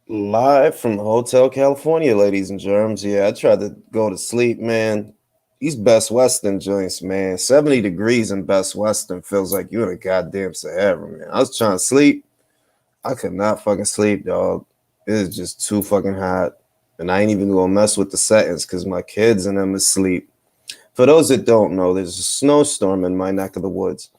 Live from Hotel California, ladies and germs. Yeah, I tried to go to sleep, man. These Best Western joints, man. 70 degrees in Best Western feels like you're in a goddamn Sahara, man. I was trying to sleep. I could not fucking sleep, dog. It is just too fucking hot. And I ain't even gonna mess with the settings because my kids and them asleep. For those that don't know, there's a snowstorm in my neck of the woods.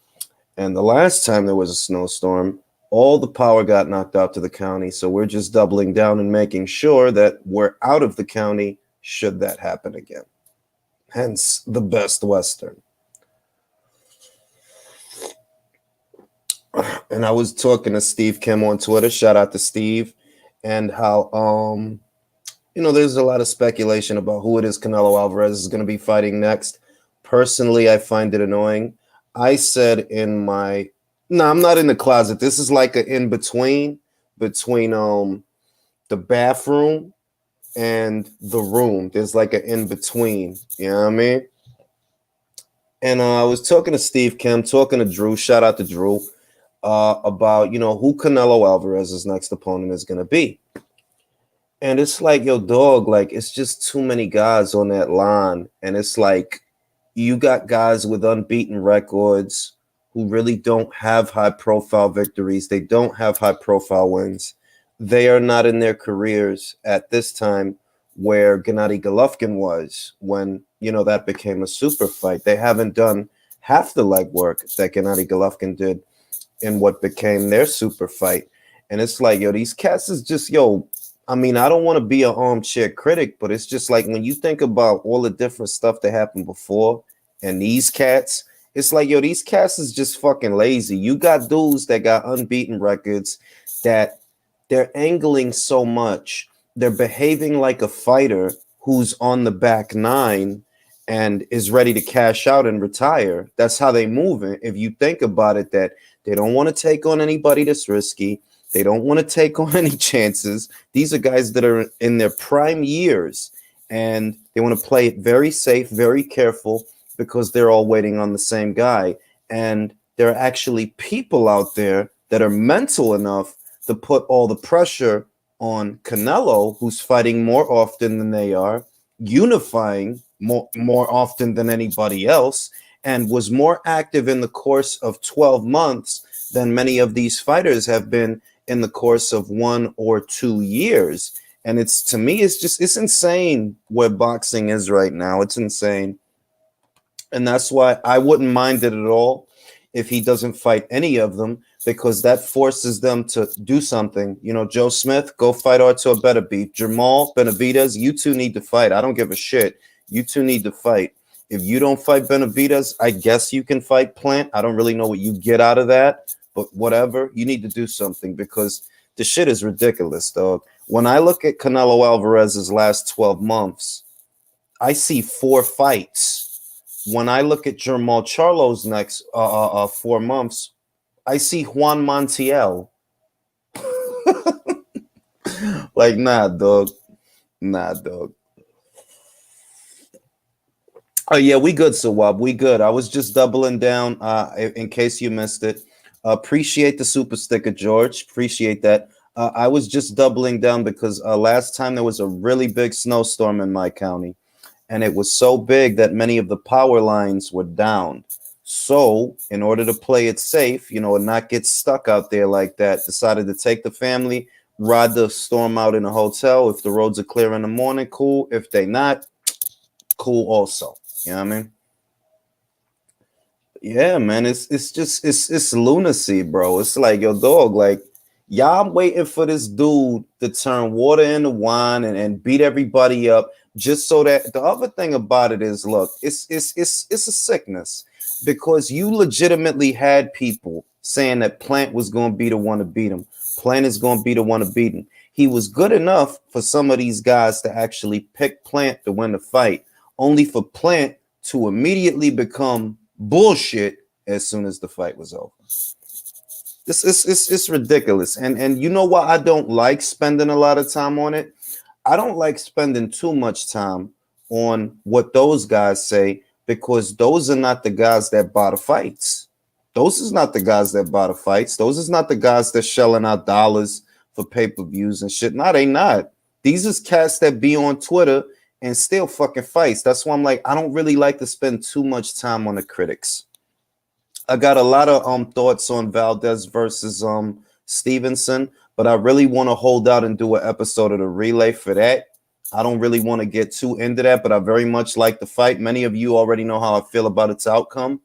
And the last time there was a snowstorm, all the power got knocked out to the county. So we're just doubling down and making sure that we're out of the county should that happen again. Hence the Best Western. And I was talking to Steve Kim on Twitter. Shout out to Steve. And how there's a lot of speculation about who it is Canelo Alvarez is going to be fighting next. Personally, I find it annoying. I said in my no, I'm not in the closet. This is like an in between the bathroom and the room. There's like an in between. You know what I mean? And I was talking to Steve Kim, talking to Drew. Shout out to Drew about who Canelo Alvarez's next opponent is going to be. And it's like, yo, dog, like it's just too many guys on that line. And it's like you got guys with unbeaten records who really don't have high profile victories. They don't have high profile wins. They are not in their careers at this time where Gennady Golovkin was when, that became a super fight. They haven't done half the legwork that Gennady Golovkin did in what became their super fight. And it's like, yo, these cats is just, I mean, I don't want to be an armchair critic, but it's just like when you think about all the different stuff that happened before and these cats, it's like, yo, these cats is just fucking lazy. You got dudes that got unbeaten records that they're angling so much. They're behaving like a fighter who's on the back nine and is ready to cash out and retire. That's how they move it. If you think about it, that they don't want to take on anybody that's risky. They don't want to take on any chances. These are guys that are in their prime years and they want to play it very safe, very careful because they're all waiting on the same guy. And there are actually people out there that are mental enough to put all the pressure on Canelo, who's fighting more often than they are, unifying more often than anybody else, and was more active in the course of 12 months than many of these fighters have been in the course of 1 or 2 years. And it's, to me, it's insane where boxing is right now. It's insane. And that's why I wouldn't mind it at all if he doesn't fight any of them, because that forces them to do something. Joe Smith, go fight Artur Beterbiev. Jamal Benavidez, you two need to fight. I don't give a shit. You two need to fight. If you don't fight Benavidez, I guess you can fight Plant. I don't really know what you get out of that, but whatever. You need to do something because the shit is ridiculous, dog. When I look at Canelo Alvarez's last 12 months, I see 4 fights. When I look at Jermall Charlo's next 4 months, I see Juan Montiel. Like, nah, dog. Nah, dog. Oh, yeah, we good, Sawab. We good. I was just doubling down in case you missed it. Appreciate the super sticker, George. Appreciate that. I was just doubling down because last time there was a really big snowstorm in my county. And it was so big that many of the power lines were down. So, in order to play it safe, and not get stuck out there like that, decided to take the family, ride the storm out in a hotel. If the roads are clear in the morning, cool. If they not, cool also. You know what I mean? Yeah, man. It's lunacy, bro. It's like, yo, dog, like, y'all waiting for this dude to turn water into wine and beat everybody up just so that the other thing about it is, look, it's a sickness because you legitimately had people saying that Plant was going to be the one to beat him. Plant is going to be the one to beat him. He was good enough for some of these guys to actually pick Plant to win the fight, only for Plant to immediately become bullshit as soon as the fight was over. It's ridiculous. And you know why I don't like spending a lot of time on it? I don't like spending too much time on what those guys say because those are not the guys that buy the fights. Those is not the guys that buy the fights. Those is not the guys that shelling out dollars for pay-per-views and shit. No, they not. These is cats that be on Twitter and still fucking fights. That's why I'm like, I don't really like to spend too much time on the critics. I got a lot of thoughts on Valdez versus Stevenson, but I really want to hold out and do an episode of the relay for that. I don't really want to get too into that, but I very much like the fight. Many of you already know how I feel about its outcome,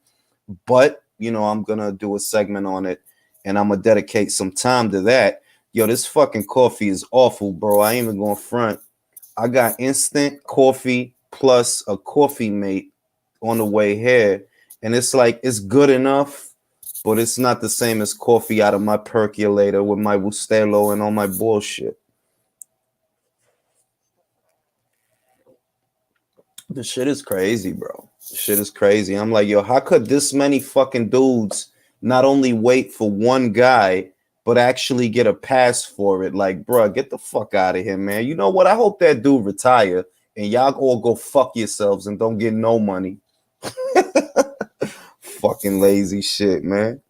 but you know, I'm gonna do a segment on it and I'm gonna dedicate some time to that. Yo, this fucking coffee is awful, bro. I ain't even going front. I got instant coffee plus a coffee mate on the way here, and it's like it's good enough, but it's not the same as coffee out of my percolator with my Bustelo and all my bullshit. The shit is crazy, bro. The shit is crazy. I'm like, yo, how could this many fucking dudes not only wait for one guy, but actually get a pass for it? Like, bro, get the fuck out of here, man. You know what? I hope that dude retire and y'all all go fuck yourselves and don't get no money. Fucking lazy shit, man.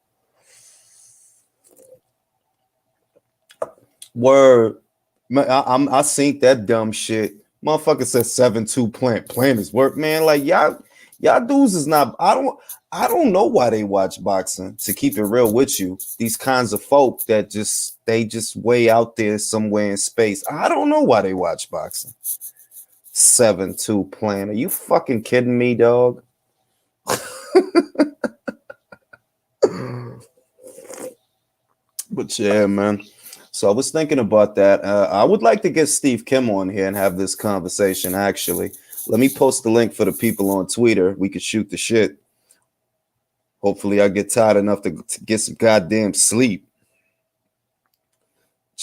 Word. Man, I seen that dumb shit. Motherfucker said 7-2 plant. Plant is work, man. Like y'all dudes is not. I don't know why they watch boxing. To keep it real with you, these kinds of folk that they just way out there somewhere in space. I don't know why they watch boxing. 7-2 plant. Are you fucking kidding me, dog? But yeah, man. So I was thinking about that. I would like to get Steve Kim on here and have this conversation. Actually, let me post the link for the people on Twitter. We could shoot the shit. Hopefully, I get tired enough to get some goddamn sleep.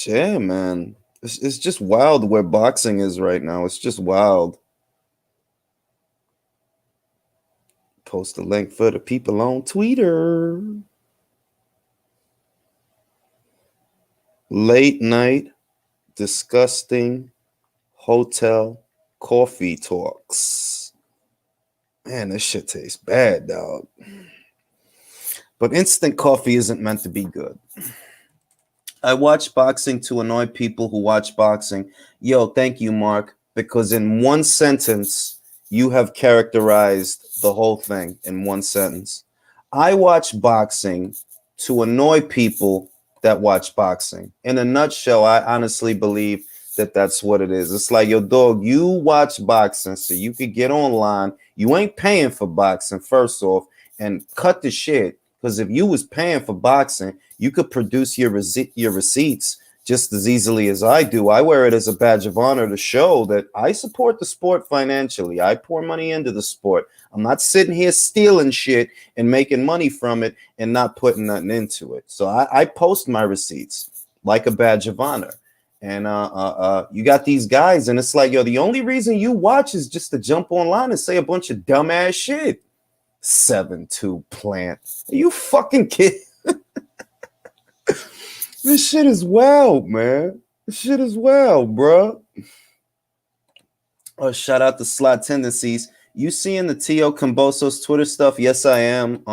Yeah, man. It's just wild where boxing is right now. It's just wild. Post the link for the people on Twitter. Late night, disgusting hotel coffee talks. Man, this shit tastes bad, dog. But instant coffee isn't meant to be good. I watch boxing to annoy people who watch boxing. Yo, thank you, Mark, because in one sentence, you have characterized the whole thing in one sentence. I watch boxing to annoy people that watch boxing. In a nutshell, I honestly believe that that's what it is. It's like, yo, dog, you watch boxing so you could get online. You ain't paying for boxing, first off, and cut the shit. Because if you was paying for boxing, you could produce your receipts just as easily as I do. I wear it as a badge of honor to show that I support the sport financially. I pour money into the sport. I'm not sitting here stealing shit and making money from it and not putting nothing into it. So I post my receipts like a badge of honor. And you got these guys, and it's like, yo, the only reason you watch is just to jump online and say a bunch of dumbass shit. 7-2 plant. Are you fucking kidding? This shit is wild, man. This shit is wild, bro. Oh, shout out to Slot Tendencies. You seeing the Tio Camboso's Twitter stuff? Yes, I am.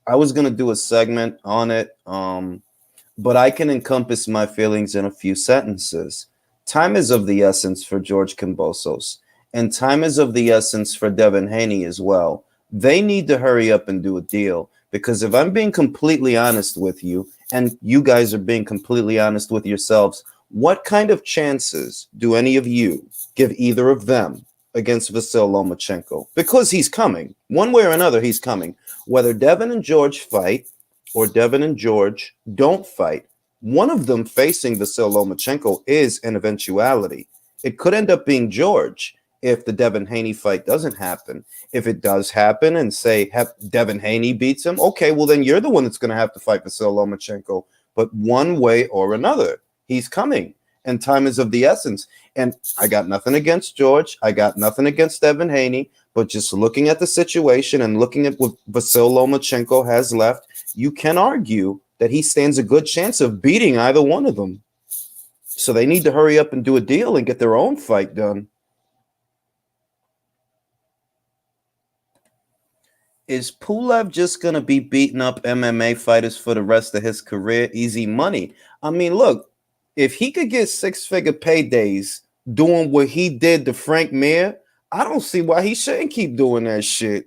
I was gonna do a segment on it, but I can encompass my feelings in a few sentences. Time is of the essence for George Cambosos, and time is of the essence for Devin Haney as well. They need to hurry up and do a deal, because if I'm being completely honest with you, and you guys are being completely honest with yourselves, what kind of chances do any of you give either of them against Vasyl Lomachenko? Because he's coming. One way or another, he's coming. Whether Devin and George fight or Devin and George don't fight, one of them facing Vasyl Lomachenko is an eventuality. It could end up being George if the Devin Haney fight doesn't happen. If it does happen and say Devin Haney beats him, okay, well then you're the one that's going to have to fight Vasyl Lomachenko. But one way or another, he's coming, and time is of the essence. And I got nothing against George. I got nothing against Devin Haney. But just looking at the situation and looking at what Vasyl Lomachenko has left, you can argue that he stands a good chance of beating either one of them. So they need to hurry up and do a deal and get their own fight done. Is Pulev just going to be beating up MMA fighters for the rest of his career? Easy money. I mean, look, if he could get six-figure paydays doing what he did to Frank Mir, I don't see why he shouldn't keep doing that shit.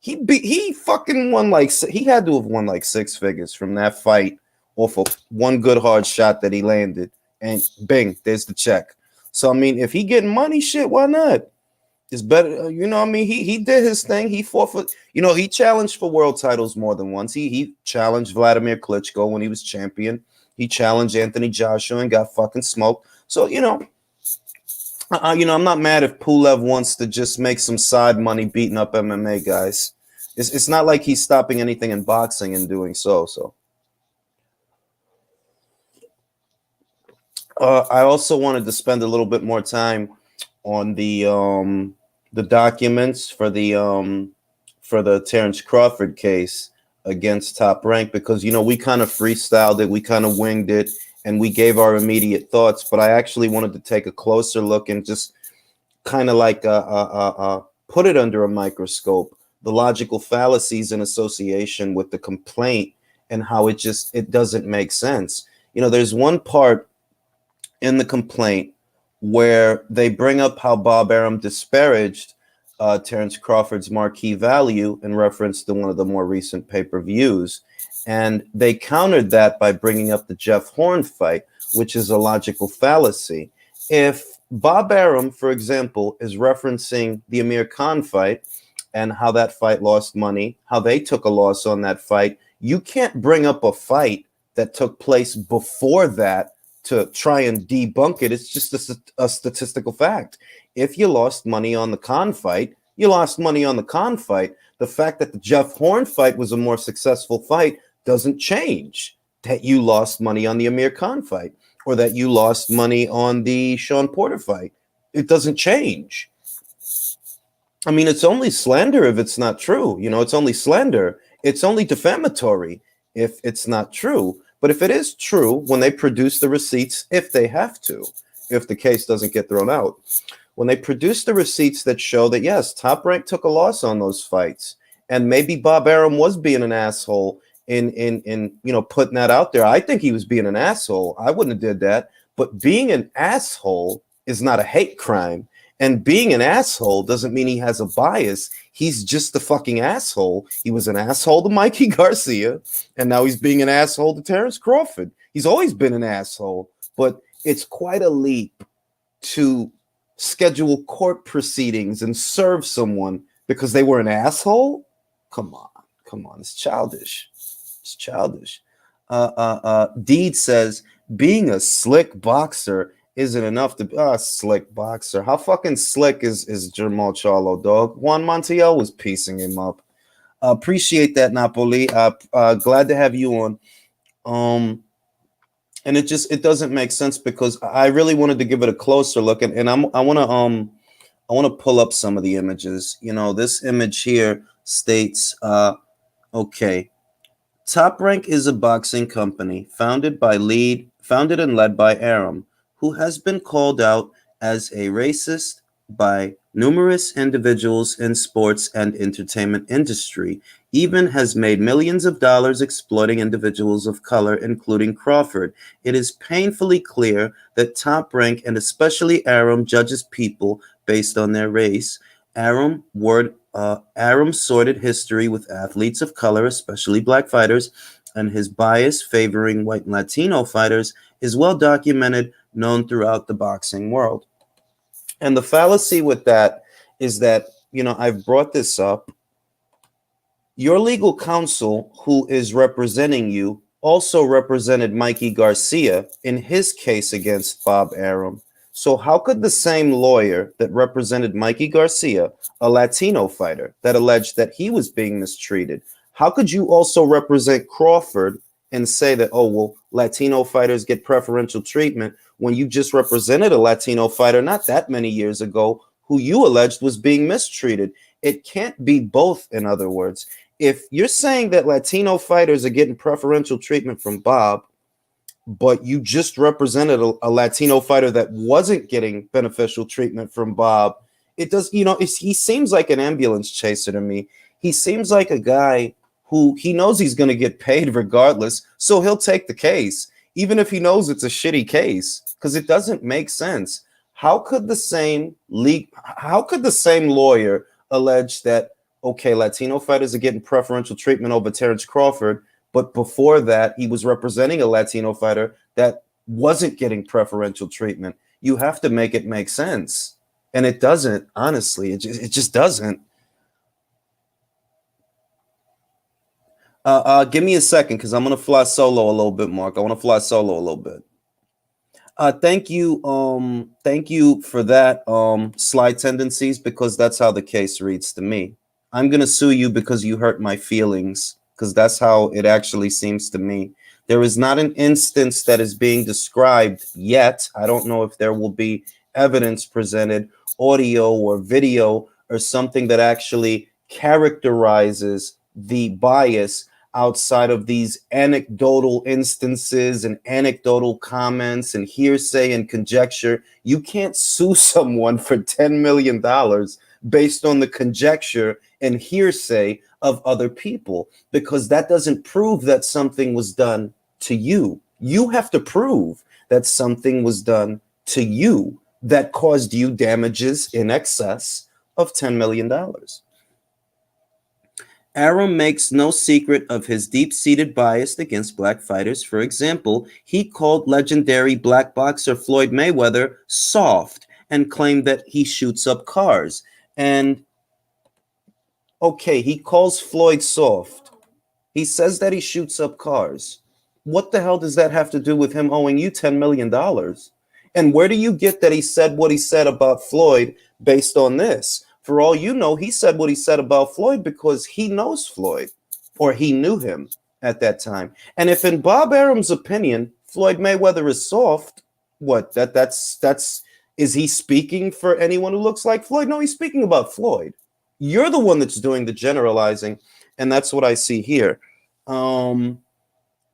He fucking won like he had to have won like six figures from that fight off of one good hard shot that he landed, and bing, there's the check. So I mean, if he getting money, shit, why not? It's better, you know. I mean, he did his thing. He fought for, you know, he challenged for world titles more than once. He challenged Vladimir Klitschko when he was champion. He challenged Anthony Joshua and got fucking smoked. So you know, I'm not mad if Pulev wants to just make some side money beating up MMA guys. It's not like he's stopping anything in boxing and doing so. So I also wanted to spend a little bit more time on the documents for the Terence Crawford case against Top Rank, because you know we kind of freestyled it, we kind of winged it, and we gave our immediate thoughts. But I actually wanted to take a closer look and just kind of like put it under a microscope, the logical fallacies in association with the complaint and how it doesn't make sense. You know, there's one part in the complaint where they bring up how Bob Arum disparaged Terence Crawford's marquee value in reference to one of the more recent pay-per-views. And they countered that by bringing up the Jeff Horn fight, which is a logical fallacy. If Bob Arum, for example, is referencing the Amir Khan fight and how that fight lost money, how they took a loss on that fight, you can't bring up a fight that took place before that to try and debunk it. It's just a statistical fact. If you lost money on the Khan fight, you lost money on the Khan fight. The fact that the Jeff Horn fight was a more successful fight doesn't change that you lost money on the Amir Khan fight or that you lost money on the Sean Porter fight. It doesn't change. I mean, it's only slander if it's not true. You know, it's only slander. It's only defamatory if it's not true. But if it is true, when they produce the receipts, if they have to, if the case doesn't get thrown out, when they produce the receipts that show that, yes, Top Rank took a loss on those fights, and maybe Bob Arum was being an asshole in putting that out there. I think he was being an asshole. I wouldn't have did that. But being an asshole is not a hate crime. And being an asshole doesn't mean he has a bias. He's just a fucking asshole. He was an asshole to Mikey Garcia, and now he's being an asshole to Terence Crawford. He's always been an asshole, but it's quite a leap to schedule court proceedings and serve someone because they were an asshole. Come on. It's childish. Deed says being a slick boxer isn't enough to be a slick boxer. How fucking slick is Jamal Charlo, dog? Juan Montiel was piecing him up. Appreciate that, Napoli. Glad to have you on. And it doesn't make sense because I really wanted to give it a closer look, and I want to pull up some of the images. You know, this image here states, okay, Top Rank is a boxing company founded and led by Arum, who has been called out as a racist by numerous individuals in sports and entertainment industry, even has made millions of dollars exploiting individuals of color, including Crawford. It is painfully clear that Top Rank, and especially Arum, judges people based on their race. Arum sordid history with athletes of color, especially black fighters, and his bias favoring white and Latino fighters is well documented, known throughout the boxing world. And the fallacy with that is that, you know, I've brought this up. Your legal counsel, who is representing you, also represented Mikey Garcia in his case against Bob Arum. So how could the same lawyer that represented Mikey Garcia, a Latino fighter that alleged that he was being mistreated, how could you also represent Crawford and say that, oh, well, Latino fighters get preferential treatment when you just represented a Latino fighter not that many years ago who you alleged was being mistreated? It can't be both, in other words. If you're saying that Latino fighters are getting preferential treatment from Bob, but you just represented a Latino fighter that wasn't getting beneficial treatment from Bob, it does, you know, he seems like an ambulance chaser to me. He seems like a guy who he knows he's going to get paid regardless, so he'll take the case. even if he knows it's a shitty case, because it doesn't make sense. How could the same lawyer allege that, okay, Latino fighters are getting preferential treatment over Terence Crawford, but before that, he was representing a Latino fighter that wasn't getting preferential treatment? You have to make it make sense. And it doesn't, honestly. It just doesn't. Give me a second, because I'm going to fly solo a little bit, Mark. I want to fly solo a little bit. Thank you for that, Sly Tendencies, because that's how the case reads to me. I'm going to sue you because you hurt my feelings, because that's how it actually seems to me. There is not an instance that is being described yet. I don't know if there will be evidence presented, audio or video, or something that actually characterizes the bias outside of these anecdotal instances and anecdotal comments and hearsay and conjecture. You can't sue someone for $10 million based on the conjecture and hearsay of other people, because that doesn't prove that something was done to you. You have to prove that something was done to you that caused you damages in excess of $10 million. Arum makes no secret of his deep-seated bias against black fighters. For example, he called legendary black boxer Floyd Mayweather soft and claimed that he shoots up cars. And okay, he calls Floyd soft. He says that he shoots up cars. What the hell does that have to do with him owing you $10 million? And where do you get that he said what he said about Floyd based on this? For all you know, he said what he said about Floyd because he knows Floyd, or he knew him at that time. And if in Bob Arum's opinion, Floyd Mayweather is soft, what, that's is he speaking for anyone who looks like Floyd? No, he's speaking about Floyd. You're the one that's doing the generalizing, and that's what I see here. When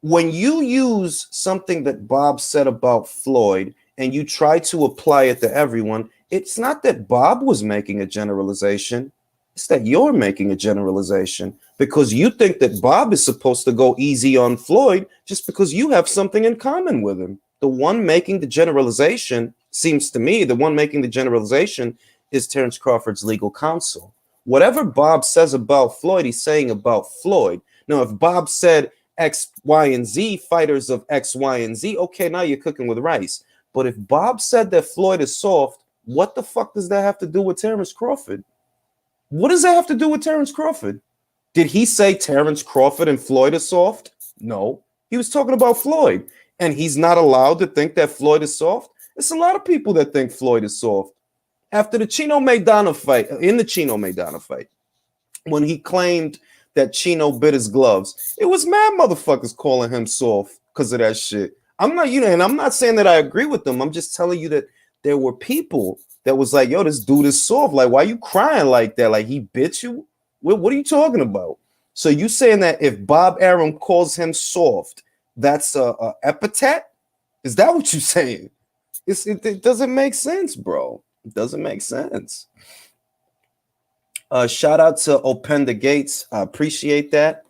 you use something that Bob said about Floyd and you try to apply it to everyone, it's not that Bob was making a generalization. It's that you're making a generalization because you think that Bob is supposed to go easy on Floyd just because you have something in common with him. The one making the generalization, seems to me, the one making the generalization is Terence Crawford's legal counsel. Whatever Bob says about Floyd, he's saying about Floyd. Now, if Bob said X, Y, and Z, fighters of X, Y, and Z, okay, now you're cooking with rice. But if Bob said that Floyd is soft, what the fuck does that have to do with Terence Crawford? What does that have to do with Terence Crawford? Did he say Terence Crawford and Floyd are soft? No. He was talking about Floyd. And he's not allowed to think that Floyd is soft? There's a lot of people that think Floyd is soft. After the Chino Maidana fight, in the Chino Maidana fight, when he claimed that Chino bit his gloves, it was mad motherfuckers calling him soft because of that shit. I'm not, and I'm not saying that I agree with them. I'm just telling you that there were people that was like, yo, this dude is soft. Like, why are you crying like that? Like, he bit you? What are you talking about? So you saying that if Bob Arum calls him soft, that's a epithet? Is that what you're saying? It doesn't make sense, bro. It doesn't make sense. Shout out to Open the Gates. I appreciate that.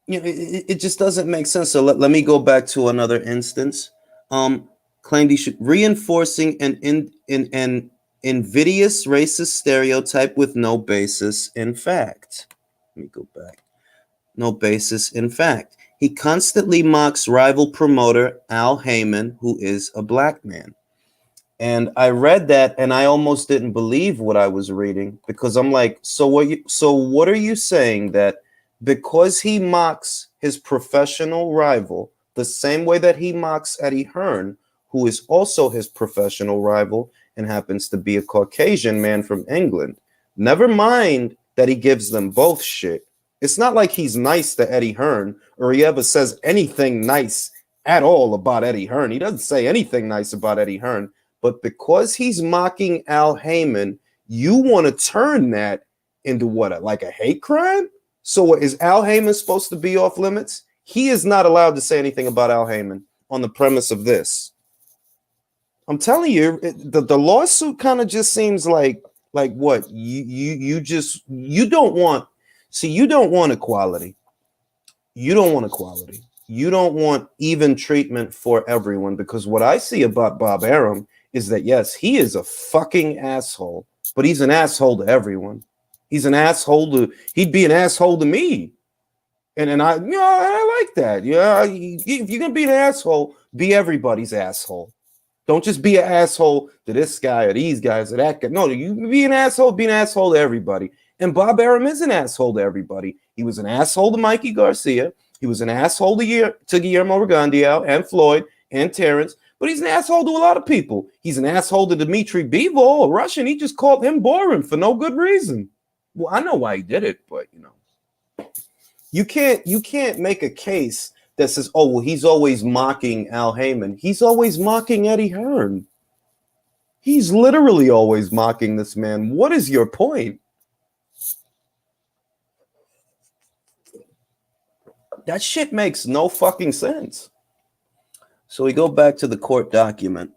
You know, it just doesn't make sense. So let me go back to another instance. Claimed he should reinforcing an invidious racist stereotype with no basis in fact. Let me go back. No basis in fact. He constantly mocks rival promoter Al Heyman, who is a black man. And I read that and I almost didn't believe what I was reading because I'm like, so what are you saying, that because he mocks his professional rival the same way that he mocks Eddie Hearn, who is also his professional rival and happens to be a Caucasian man from England, never mind that he gives them both shit. It's not like he's nice to Eddie Hearn or he ever says anything nice at all about Eddie Hearn. He doesn't say anything nice about Eddie Hearn. But because he's mocking Al Heyman, you want to turn that into what, like a hate crime? So is Al Heyman supposed to be off limits? He is not allowed to say anything about Al Heyman on the premise of this. I'm telling you, the lawsuit kind of just seems like what you don't want. See, you don't want equality. You don't want equality. You don't want even treatment for everyone, because what I see about Bob Arum is that, yes, he is a fucking asshole, but he's an asshole to everyone. He's an asshole to, he'd be an asshole to me. And I, I like that. Yeah, if you're gonna be an asshole, be everybody's asshole. Don't just be an asshole to this guy or these guys or that guy. No, you be an asshole to everybody. And Bob Arum is an asshole to everybody. He was an asshole to Mikey Garcia. He was an asshole to Guillermo Regandiao and Floyd and Terence. But he's an asshole to a lot of people. He's an asshole to Dmitry Bivol, a Russian. He just called him boring for no good reason. Well, I know why he did it, but you can't make a case that says, oh, well, he's always mocking Al Heyman. He's always mocking Eddie Hearn. He's literally always mocking this man. What is your point? That shit makes no fucking sense. So we go back to the court document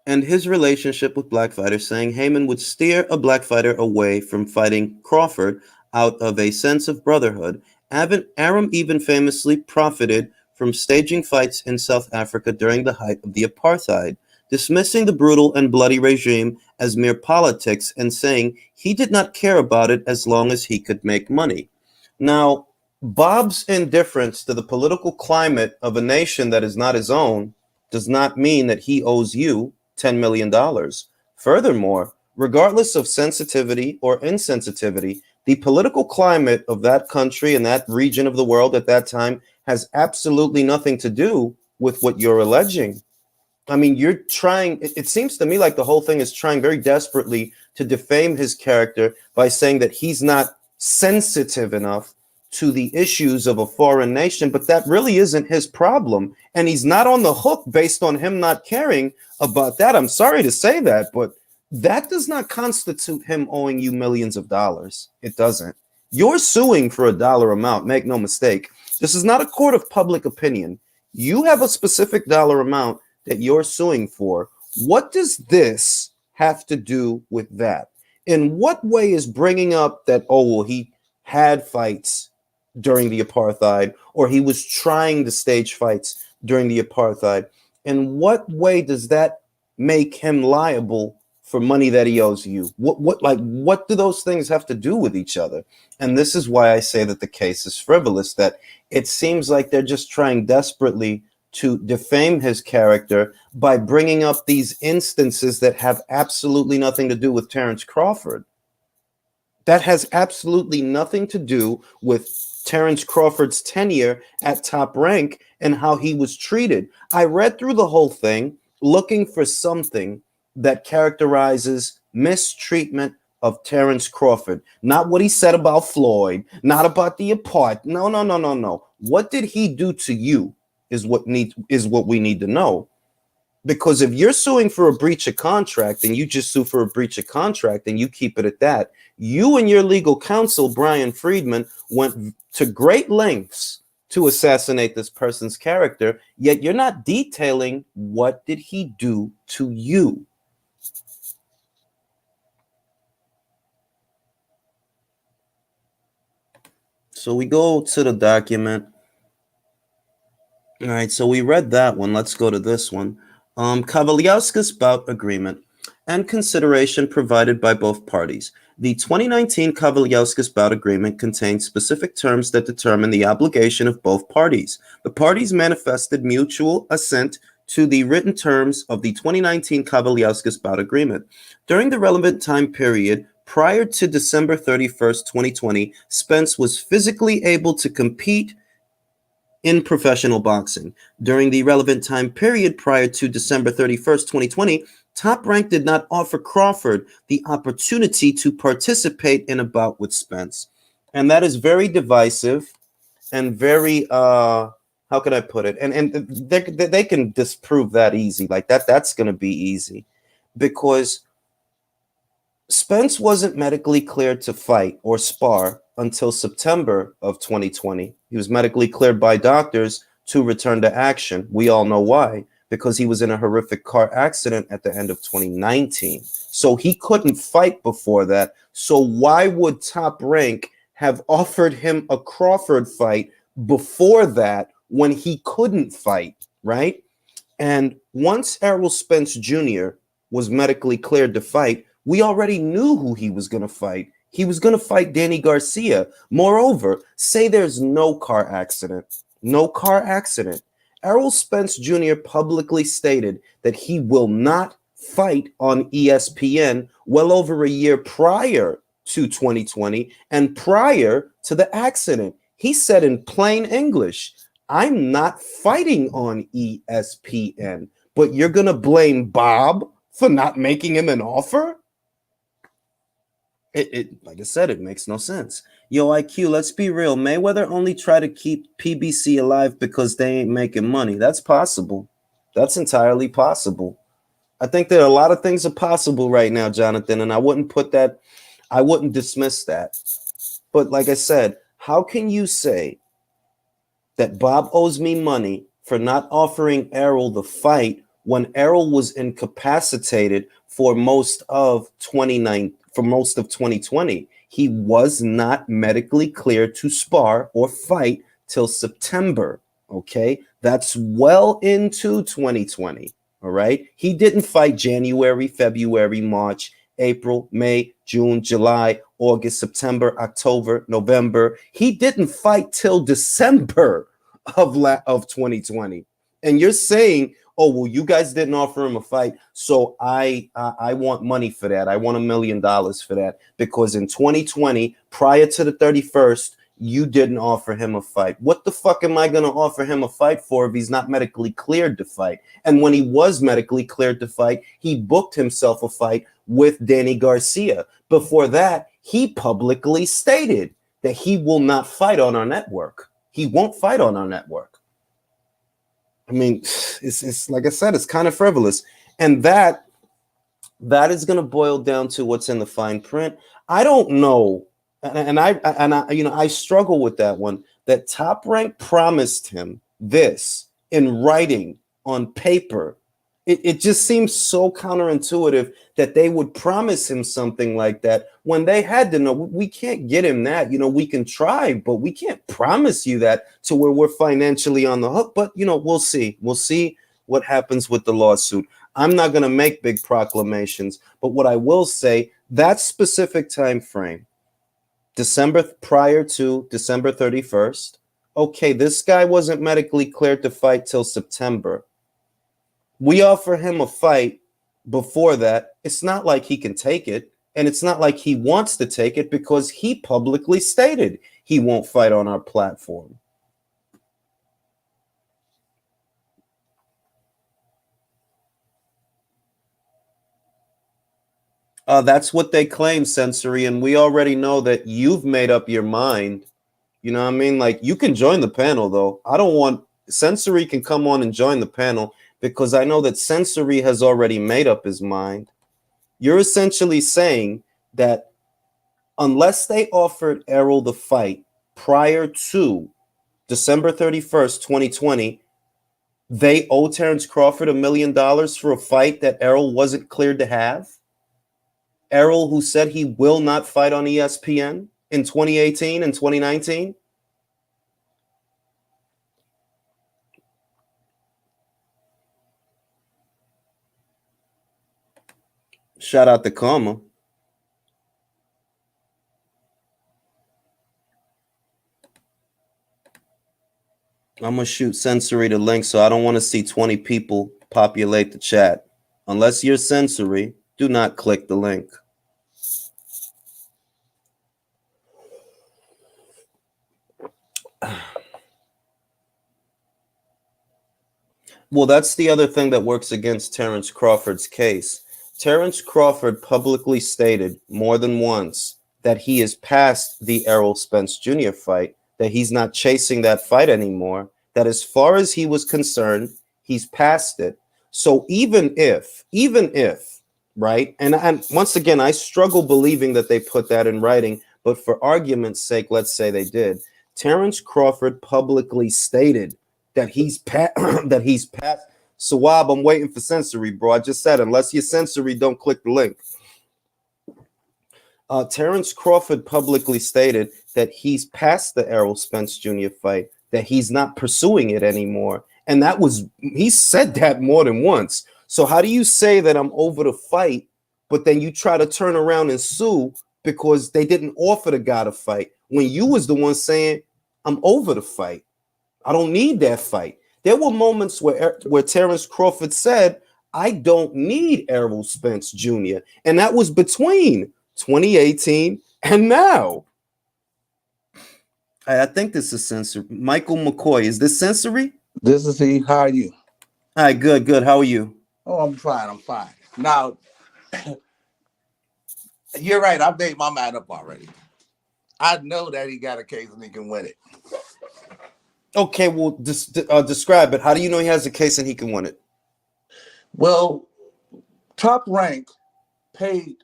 and his relationship with black fighters, saying Heyman would steer a black fighter away from fighting Crawford out of a sense of brotherhood. Arum even famously profited from staging fights in South Africa during the height of the apartheid, dismissing the brutal and bloody regime as mere politics and saying he did not care about it as long as he could make money. Now, Bob's indifference to the political climate of a nation that is not his own does not mean that he owes you $10 million. Furthermore, regardless of sensitivity or insensitivity, the political climate of that country and that region of the world at that time has absolutely nothing to do with what you're alleging. I mean, you're trying, it seems to me like the whole thing is trying very desperately to defame his character by saying that he's not sensitive enough to the issues of a foreign nation, but that really isn't his problem. And he's not on the hook based on him not caring about that. I'm sorry to say that, but that does not constitute him owing you millions of dollars. It doesn't. You're suing for a dollar amount. Make no mistake. This is not a court of public opinion. You have a specific dollar amount that you're suing for. What does this have to do with that? In what way is bringing up that, oh, well, he had fights during the apartheid, or he was trying to stage fights during the apartheid? In what way does that make him liable for money that he owes you? What do those things have to do with each other? And this is why I say that the case is frivolous, that it seems like they're just trying desperately to defame his character by bringing up these instances that have absolutely nothing to do with Terence Crawford. That has absolutely nothing to do with Terence Crawford's tenure at Top Rank and how he was treated. I read through the whole thing looking for something that characterizes mistreatment of Terence Crawford. Not what he said about Floyd, not about the apart. No. What did he do to you is what we need to know. Because if you're suing for a breach of contract and you just sue for a breach of contract and you keep it at that, you and your legal counsel, Brian Friedman, went to great lengths to assassinate this person's character, yet you're not detailing what did he do to you. So we go to the document. All right, so we read that one. Let's go to this one. Kavaliauskas bout agreement and consideration provided by both parties. The 2019 Kavaliauskas bout agreement contains specific terms that determine the obligation of both parties. The parties manifested mutual assent to the written terms of the 2019 Kavaliauskas bout agreement. During the relevant time period, prior to December 31st, 2020, Spence was physically able to compete in professional boxing. During the relevant time period prior to December 31st, 2020, Top Rank did not offer Crawford the opportunity to participate in a bout with Spence. And that is very divisive and very, how can I put it? And they can disprove that easy. Like that's going to be easy because Spence wasn't medically cleared to fight or spar until September of 2020. He was medically cleared by doctors to return to action. We all know why, because he was in a horrific car accident at the end of 2019. So he couldn't fight before that. So why would Top Rank have offered him a Crawford fight before that when he couldn't fight, right? And once Errol Spence Jr. was medically cleared to fight, we already knew who he was going to fight. He was going to fight Danny Garcia. Moreover, say there's no car accident. No car accident. Errol Spence Jr. publicly stated that he will not fight on ESPN well over a year prior to 2020 and prior to the accident. He said in plain English, I'm not fighting on ESPN, but you're going to blame Bob for not making him an offer? Like I said, it makes no sense. Yo, IQ, let's be real. Mayweather only try to keep PBC alive because they ain't making money. That's possible. That's entirely possible. I think that a lot of things are possible right now, Jonathan, and I wouldn't dismiss that. But like I said, how can you say that Bob owes me money for not offering Errol the fight when Errol was incapacitated for most of 2020? He was not medically cleared to spar or fight till September. Okay, that's well into 2020. All right, he didn't fight January, February, March, April, May, June, July, August, September, October, November. He didn't fight till December of 2020. And you're saying, oh, well, you guys didn't offer him a fight, so I want money for that. I want $1 million for that, because in 2020, prior to the 31st, you didn't offer him a fight. What the fuck am I going to offer him a fight for if he's not medically cleared to fight? And when he was medically cleared to fight, he booked himself a fight with Danny Garcia. Before that, he publicly stated that he will not fight on our network. He won't fight on our network. I mean, it's like I said, it's kind of frivolous. And that is going to boil down to what's in the fine print. I don't know. And I struggle with that one, that Top Rank promised him this in writing on paper. It just seems so counterintuitive that they would promise him something like that when they had to know, we can't get him that. We can try, but we can't promise you that to where we're financially on the hook. But, we'll see. We'll see what happens with the lawsuit. I'm not going to make big proclamations, but what I will say, that specific time frame, prior to December 31st, okay, this guy wasn't medically cleared to fight till September. We offer him a fight before that. It's not like he can take it, and it's not like he wants to take it, because he publicly stated he won't fight on our platform. That's what they claim, Sensory, and we already know that you've made up your mind. You know what I mean? Like, you can join the panel, though. I don't want Sensory can come on and join the panel, because I know that Sensory has already made up his mind. You're essentially saying that unless they offered Errol the fight prior to December 31st, 2020, they owe Terence Crawford $1 million for a fight that Errol wasn't cleared to have? Errol, who said he will not fight on ESPN in 2018 and 2019? Shout out to Karma. I'm going to shoot Sensory the link, so I don't want to see 20 people populate the chat. Unless you're Sensory, do not click the link. Well, that's the other thing that works against Terence Crawford's case. Terence Crawford publicly stated more than once that he is past the Errol Spence Jr. fight, that he's not chasing that fight anymore, that as far as he was concerned, he's past it. So even if, right, and once again, I struggle believing that they put that in writing, but for argument's sake, let's say they did. Terence Crawford publicly stated that he's past. Sawab, I'm waiting for Sensory, bro. I just said, unless you're Sensory, don't click the link. Terence Crawford publicly stated that he's past the Errol Spence Jr. fight, that he's not pursuing it anymore. And he said that more than once. So how do you say that I'm over the fight, but then you try to turn around and sue because they didn't offer the guy to fight when you was the one saying, I'm over the fight. I don't need that fight. There were moments where Terence Crawford said, I don't need Errol Spence Jr. And that was between 2018 and now. I think this is sensory. Michael McCoy, is this sensory? This is he. How are you? All right, good. How are you? Oh, I'm fine. Now, you're right. I've made my mind up already. I know that he got a case and he can win it. Okay, well, describe it. How do you know he has a case and he can win it? Well, Top Rank paid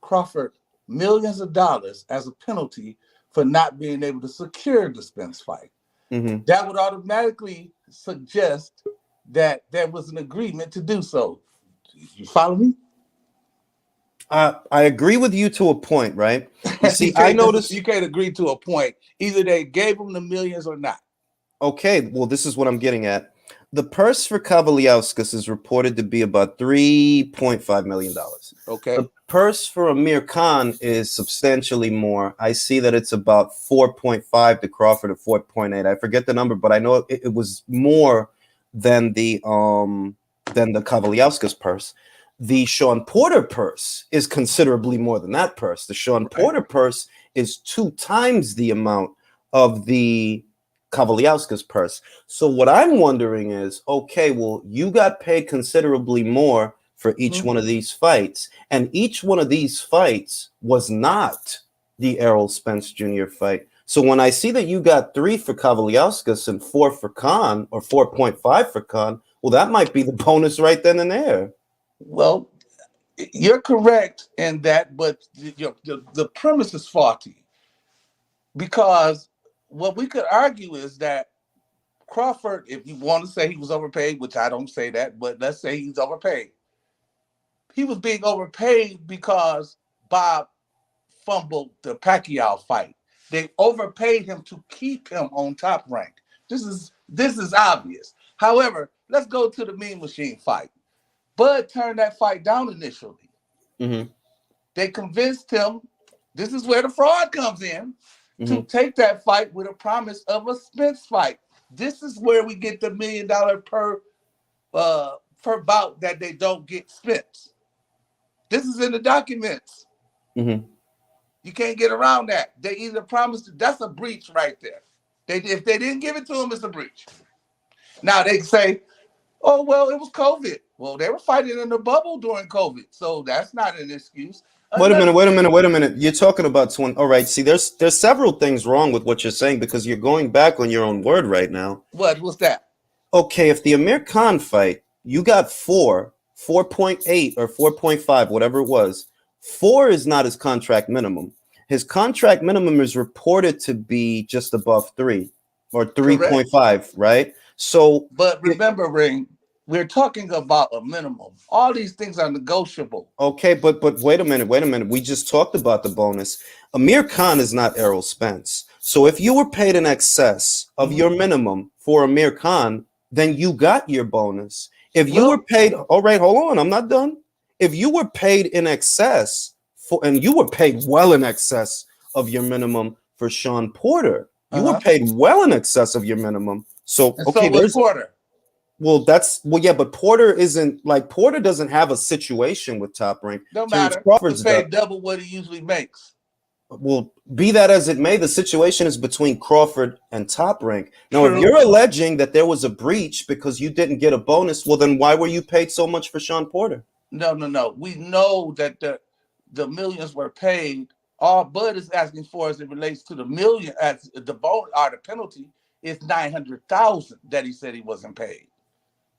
Crawford millions of dollars as a penalty for not being able to secure the Spence fight. Mm-hmm. That would automatically suggest that there was an agreement to do so. You follow me? I agree with you to a point, right? You see, I noticed you can't agree to a point. Either they gave him the millions or not. Okay, well, this is what I'm getting at. The purse for Kavaliauskas is reported to be about $3.5 million. Okay. The purse for Amir Khan is substantially more. I see that it's about 4.5 to Crawford or 4.8. I forget the number, but I know it was more than the Kavaliauskas purse. The Sean Porter purse is considerably more than that purse. The Sean Porter purse is 2 times the amount of the Kavaliauskas purse. So what I'm wondering is, okay, well, you got paid considerably more for each one of these fights, and each one of these fights was not the Errol Spence Jr. fight. So when I see that you got 3 for Kavaliauskas and 4 for Khan, or 4.5 for Khan, well, that might be the bonus right then and there. Well, you're correct in that, but the premise is faulty, because what we could argue is that Crawford, if you want to say he was overpaid, which I don't say that, but let's say he's overpaid. He was being overpaid because Bob fumbled the Pacquiao fight. They overpaid him to keep him on Top Rank. This is obvious. However, let's go to the Mean Machine fight. Bud turned that fight down initially. Mm-hmm. They convinced him, this is where the fraud comes in, to take that fight with a promise of a Spence fight. This is where we get the $1 million per bout that they don't get Spence. This is in the documents. Mm-hmm. You can't get around that. They either promised, that's a breach right there. If they didn't give it to him, it's a breach. Now they say, oh, well, it was COVID. Well, they were fighting in the bubble during COVID, so that's not an excuse. Wait a minute. You're talking about 20. All right. See, there's several things wrong with what you're saying, because you're going back on your own word right now. What's that? Okay, if the Amir Khan fight, you got 4.8 or 4.5, whatever it was. 4 is not his contract minimum. His contract minimum is reported to be just above 3 or 3.5, right? So, but remember, Ring, we're talking about a minimum. All these things are negotiable. Okay, but wait a minute. We just talked about the bonus. Amir Khan is not Errol Spence. So if you were paid in excess of your minimum for Amir Khan, then you got your bonus. If you were paid, all right, hold on, I'm not done. If you were paid in excess and you were paid well in excess of your minimum for Sean Porter, you were paid well in excess of your minimum. So okay, there's Porter. Well, yeah, but Porter doesn't have a situation with Top Rank. Don't matter. He's paid double what he usually makes. Well, be that as it may, the situation is between Crawford and Top Rank. Now, if you're alleging that there was a breach because you didn't get a bonus, well, then why were you paid so much for Sean Porter? No. We know that the millions were paid. All Bud is asking for, as it relates to the million, as the bonus or the penalty, is $900,000 that he said he wasn't paid.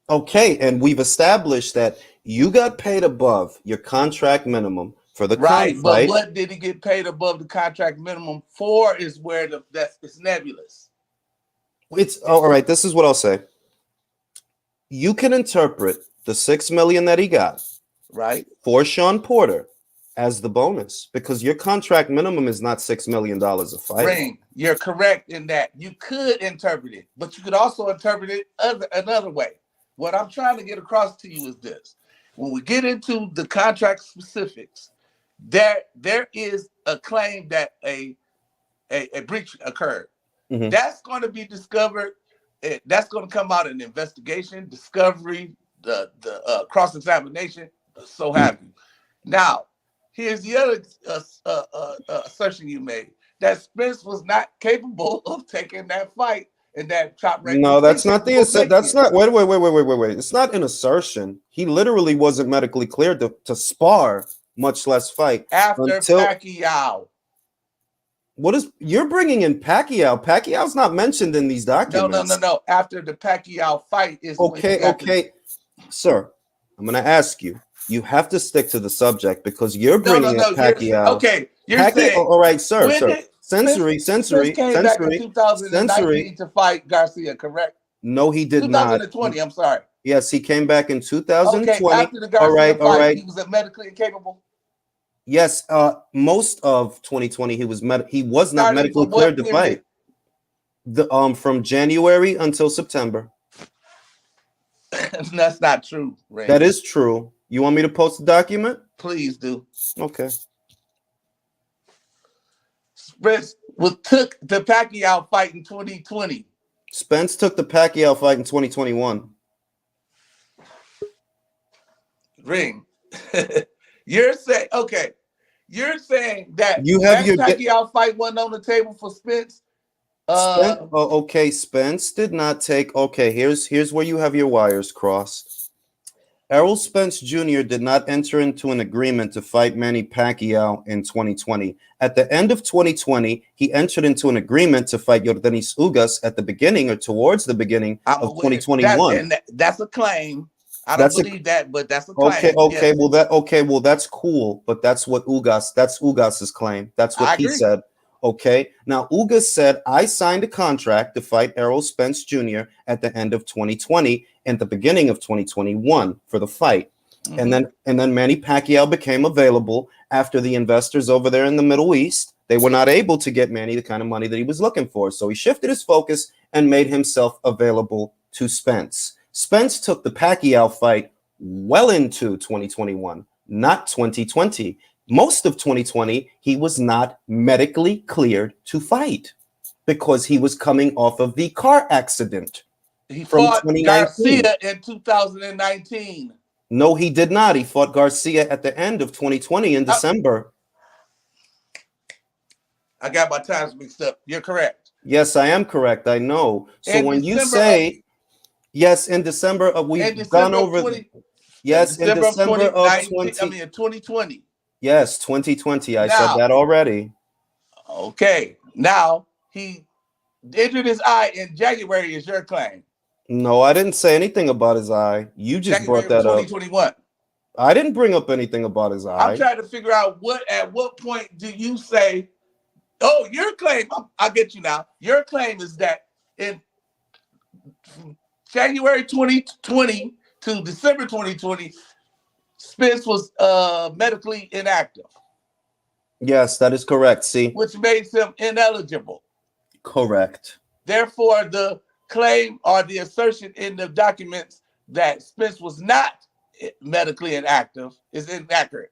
Okay, and we've established that you got paid above your contract minimum for the right, but what did he get paid above the contract minimum for is where it's nebulous. It's all right. This is what I'll say. You can interpret the $6 million that he got right for Sean Porter as the bonus because your contract minimum is not $6 million a fight. Ring, you're correct in that. You could interpret it, but you could also interpret it another way. What I'm trying to get across to you is this. When we get into the contract specifics, there is a claim that a breach occurred. Mhm. That's going to be discovered. That's going to come out in investigation, discovery, the cross-examination, so have you. Now, here's the other assertion you made, that Spence was not capable of taking that fight and that top rank. No, that's not the assertion. That's not. Wait. It's not an assertion. He literally wasn't medically cleared to spar, much less fight. After Pacquiao. What is you're bringing in Pacquiao? Pacquiao's not mentioned in these documents. No. After the Pacquiao fight is okay, sir. I'm gonna ask you. You have to stick to the subject because you're bringing up Pacquiao. You're saying. All right, sir. Sensory. Came back in 2019 to fight Garcia, correct? No, he did 2020. I'm sorry. Yes, he came back in 2020. Okay, after the Garcia fight, he was medically incapable. Yes, most of 2020 he was not medically cleared to fight. From January until September. That's not true, Ray. That is true. You want me to post the document? Please do. Okay. Spence took the Pacquiao fight in 2020. Spence took the Pacquiao fight in 2021. Ring. You're saying that you have your Pacquiao fight wasn't on the table for Spence. Spence did not take. Okay, here's where you have your wires crossed. Errol Spence Jr. did not enter into an agreement to fight Manny Pacquiao in 2020. At the end of 2020, he entered into an agreement to fight Yordenis Ugas at the beginning or towards the beginning of 2021. That's a claim. I don't believe that, but that's a claim. Okay. Yes. Well, that's cool, but that's Ugas's claim. That's what he said. Okay. Now, Ugas said, I signed a contract to fight Errol Spence Jr. at the end of 2020 and the beginning of 2021 for the fight. Mm-hmm. And then Manny Pacquiao became available after the investors over there in the Middle East. They were not able to get Manny the kind of money that he was looking for. So he shifted his focus and made himself available to Spence. Spence took the Pacquiao fight well into 2021, not 2020. Most of 2020, he was not medically cleared to fight because he was coming off of the car accident. He fought Garcia in 2019. No, he did not. He fought Garcia at the end of 2020 in December. I got my times mixed up. You're correct. Yes, I am correct. I know. So when you say, yes, in December, we've gone over. Yes, in December of 2020. Yes, 2020. I said that already. Okay. Now, he injured his eye in January is your claim. No, I didn't say anything about his eye. You just brought that up. 2021. I didn't bring up anything about his eye. I'm trying to figure out at what point do you say, oh, your claim, I'll get you now. Your claim is that in January 2020 to December 2020, Spence was medically inactive. Yes, that is correct. See, which makes him ineligible. Correct. Therefore, the claim or the assertion in the documents that Spence was not medically inactive is inaccurate.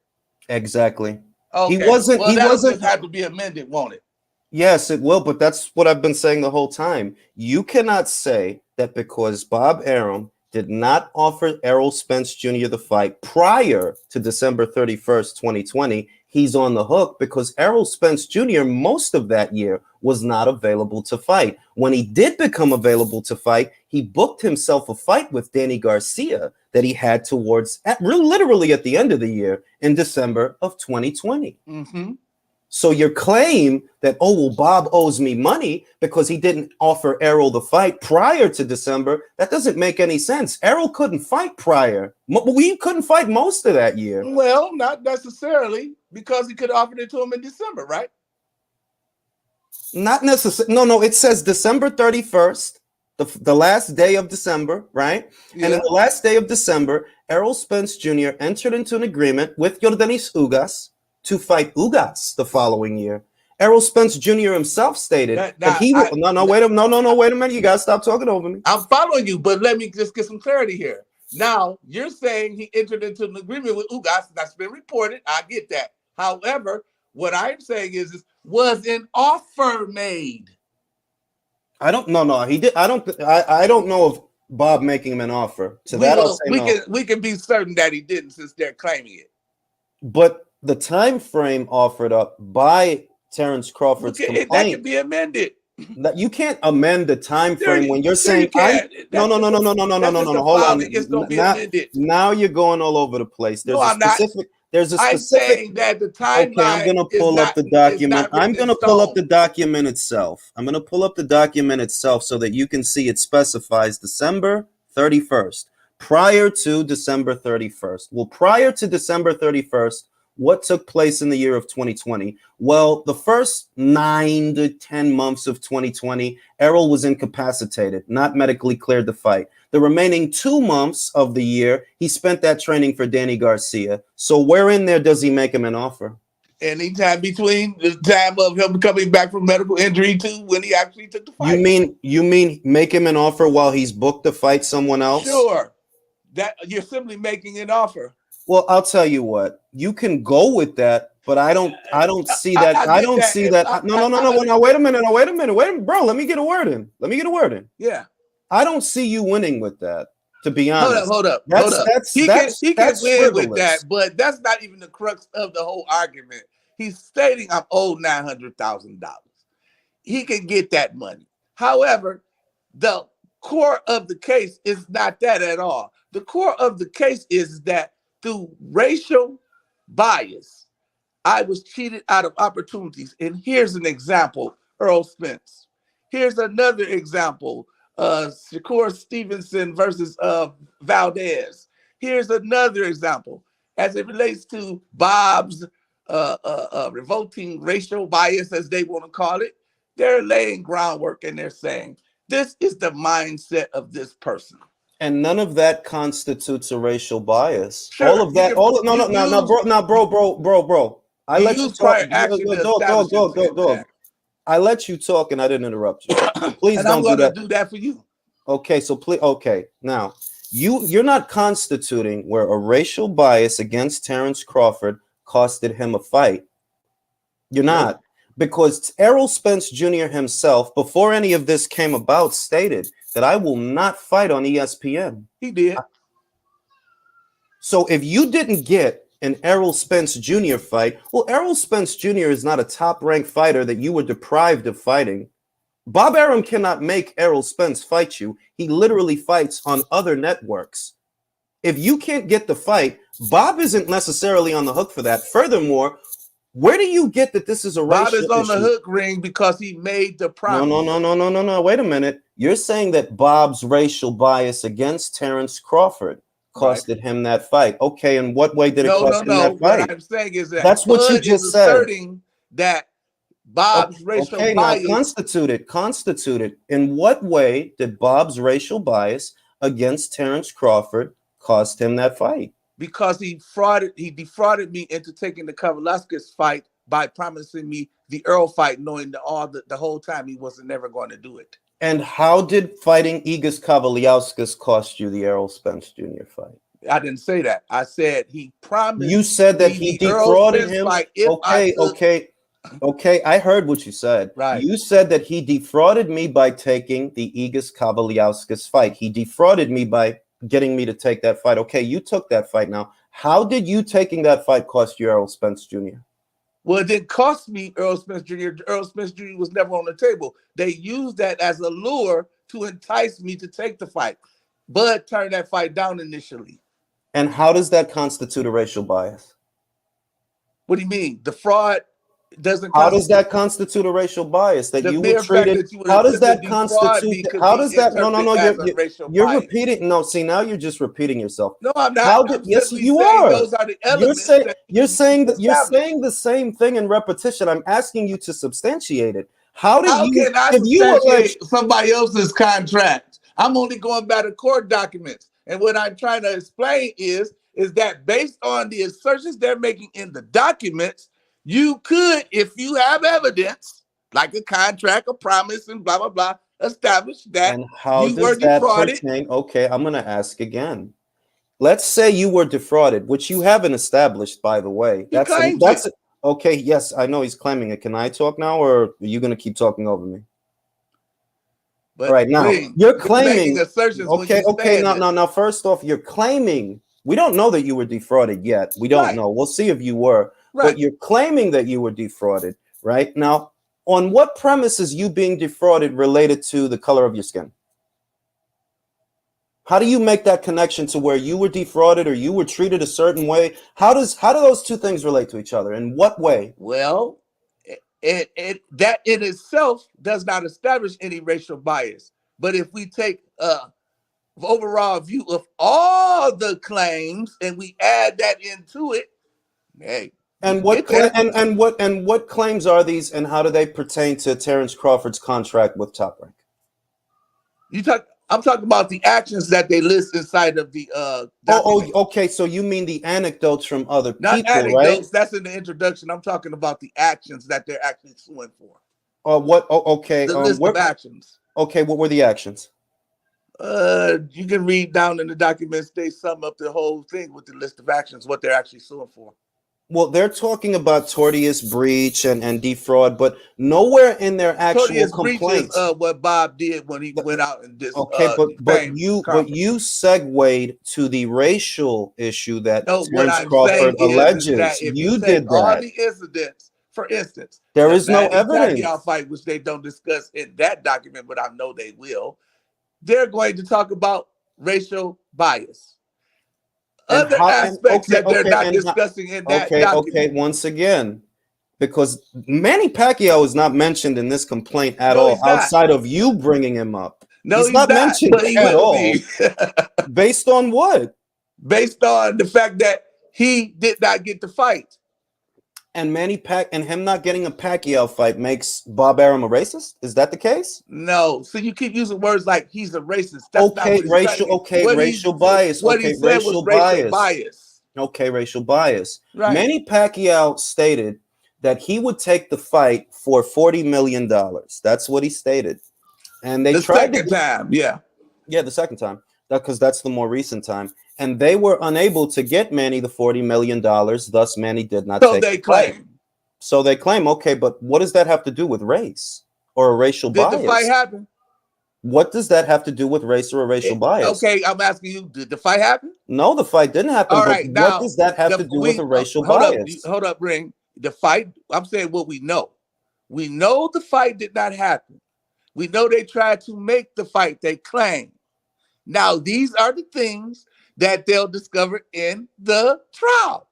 Exactly. Okay. He wasn't. Well, he wasn't. Have to be amended, won't it? Yes, it will. But that's what I've been saying the whole time. You cannot say that because Bob Arum did not offer Errol Spence Jr. the fight prior to December 31st, 2020, he's on the hook because Errol Spence Jr. most of that year was not available to fight. When he did become available to fight, he booked himself a fight with Danny Garcia that he had literally at the end of the year in December of 2020. Mm-hmm. So your claim that, oh, well, Bob owes me money because he didn't offer Errol the fight prior to December, that doesn't make any sense. Errol couldn't fight prior. We couldn't fight most of that year. Well, not necessarily, because he could have offered it to him in December, right? Not necessarily. No, it says December 31st, the last day of December, right? Yeah. And in the last day of December, Errol Spence Jr. entered into an agreement with Yordenis Ugas to fight Ugas the following year. Errol Spence Jr. himself stated that he would. Wait a minute. You gotta stop talking over me. I'm following you, but let me just get some clarity here. Now, you're saying he entered into an agreement with Ugas. That's been reported. I get that. However, what I'm saying is was an offer made? I don't. No. He did. I don't know of Bob making him an offer. To that, I'll say no. We can be certain that he didn't, since they're claiming it. But the time frame offered up by Terence Crawford's complaint, that can be amended. You can't amend the time frame when you're saying no. Hold on. It's gonna be amended. Now you're going all over the place. There's a specific. I'm saying that the timeline. Okay, I'm gonna pull up the document. I'm gonna pull up the document itself. I'm gonna pull up the document itself so that you can see it specifies December 31st, prior to December 31st. Well, prior to December 31st, what took place in the year of 2020? Well, the first 9 to 10 months of 2020, Errol was incapacitated, not medically cleared to fight. The remaining 2 months of the year, he spent that training for Danny Garcia. So where in there does he make him an offer? Anytime between the time of him coming back from medical injury to when he actually took the fight. You mean make him an offer while he's booked to fight someone else? Sure. That you're simply making an offer. Well, I'll tell you what. You can go with that, but I don't see that. I don't see that. No. Now wait a minute, bro. Let me get a word in. Yeah. I don't see you winning with that. To be honest. Hold up. He can win with that, but that's not even the crux of the whole argument. He's stating I'm owed $900,000. He can get that money. However, the core of the case is not that at all. The core of the case is that through racial bias, I was cheated out of opportunities. And here's an example, Earl Spence. Here's another example, Shakur Stevenson versus Valdez. Here's another example. As it relates to Bob's revolting racial bias, as they want to call it, they're laying groundwork and they're saying, this is the mindset of this person. And none of that constitutes a racial bias. Sure, all of that, bro. I let you talk. Dog. I let you talk, and I didn't interrupt you. Please don't do that. Do that for you. Okay, so please. Okay, now you're not constituting where a racial bias against Terence Crawford costed him a fight. You're not, because Errol Spence Jr. himself, before any of this came about, stated that I will not fight on ESPN. He did. So if you didn't get an Errol Spence Jr. fight, well, Errol Spence Jr. is not a top-ranked fighter that you were deprived of fighting. Bob Arum cannot make Errol Spence fight you. He literally fights on other networks. If you can't get the fight, Bob isn't necessarily on the hook for that. Furthermore, where do you get that this is a racial issue? Bob is on the hook ring because he made the promise. No. Wait a minute. You're saying that Bob's racial bias against Terence Crawford costed him that fight. Okay, in what way did it cost him that fight? What I'm saying is that that's what you just said. Asserting that Bob's racial bias. Now constituted. In what way did Bob's racial bias against Terence Crawford cost him that fight? Because he defrauded me into taking the Kavaliauskas fight by promising me the Earl fight, knowing the whole time he wasn't never going to do it. And how did fighting Igis Kavaliauskas cost you the Errol Spence Jr. fight? I didn't say that. I said he promised. You said that he defrauded him. Okay. I heard what you said. Right. You said that he defrauded me by taking the Igis Kavaliauskas fight. He defrauded me by getting me to take that fight. Okay, you took that fight now. How did you taking that fight cost you Errol Spence Jr.? Well, it didn't cost me Earl Spence Jr. Earl Spence Jr. was never on the table. They used that as a lure to entice me to take the fight. Bud turned that fight down initially. And how does that constitute a racial bias? What do you mean? The fraud doesn't. How does that constitute a racial bias? That you were treated. How does that constitute? How does that? No. You're repeating. No, see, now you're just repeating yourself. No, I'm not. Yes, you are. Those are the elements you're saying the same thing in repetition. I'm asking you to substantiate it. How can I substantiate somebody else's contract? I'm only going by the court documents. And what I'm trying to explain is that based on the assertions they're making in the documents, You could, if you have evidence, like a contract, a promise, and blah, blah, blah, establish that And how you were does that defrauded. pertain? Okay, I'm going to ask again. Let's say you were defrauded, which you haven't established, by the way. He claims That's it. okay. Yes, I know he's claiming it. Can I talk now, or are you going to keep talking over me? But All right, now you're making claiming. assertions when Okay, you okay. stand Now. First off, you're claiming. We don't know that you were defrauded yet. We don't Right. know. We'll see if you were. Right. But you're claiming that you were defrauded, right? Now, on what premise is you being defrauded related to the color of your skin? How do you make that connection to where you were defrauded or you were treated a certain way? How do those two things relate to each other? In what way? Well, that in itself does not establish any racial bias. But if we take overall view of all the claims and we add that into it, hey, and what what claims are these, and how do they pertain to Terence Crawford's contract with Top Rank? I'm talking about the actions that they list inside of the okay. So you mean the anecdotes from other not people, anecdotes, right? that's in the introduction. I'm talking about the actions that they're actually suing for. What? Okay. The list of actions. Okay, what were the actions? You can read down in the documents. They sum up the whole thing with the list of actions, what they're actually suing for. Well, they're talking about tortious breach and defraud, but nowhere in their actual tortious complaints. Breach is what Bob did when he went out and just okay, but you segued to the racial issue that Terence Crawford alleges. Is that if you did that. All the incidents, for instance, there is no evidence. Pacquiao fight, which they don't discuss in that document, but I know they will. They're going to talk about racial bias. Other aspects that they're not discussing in that document. Okay, once again, because Manny Pacquiao is not mentioned in this complaint at all, outside of you bringing him up. No, he's not mentioned at all. Based on what? Based on the fact that he did not get the fight. And him not getting a Pacquiao fight makes Bob Arum a racist? Is that the case? No. So you keep using words like he's a racist. That's racial bias. What he said was racial bias. Okay, racial bias. Right. Manny Pacquiao stated that he would take the fight for $40 million. That's what he stated. And they tried the second time. Yeah, the second time. Because that's the more recent time. And they were unable to get Manny the $40 million. Thus, Manny did not take the fight. So they claim, okay, but what does that have to do with race or a racial bias? Did the fight happen? What does that have to do with race or a racial bias? Okay, I'm asking you, did the fight happen? No, the fight didn't happen. All right, now, what does that have to do with a racial bias? Hold up, Ring. The fight, I'm saying what we know. We know the fight did not happen. We know they tried to make the fight, they claim. Now, these are the things that they'll discover in the trial.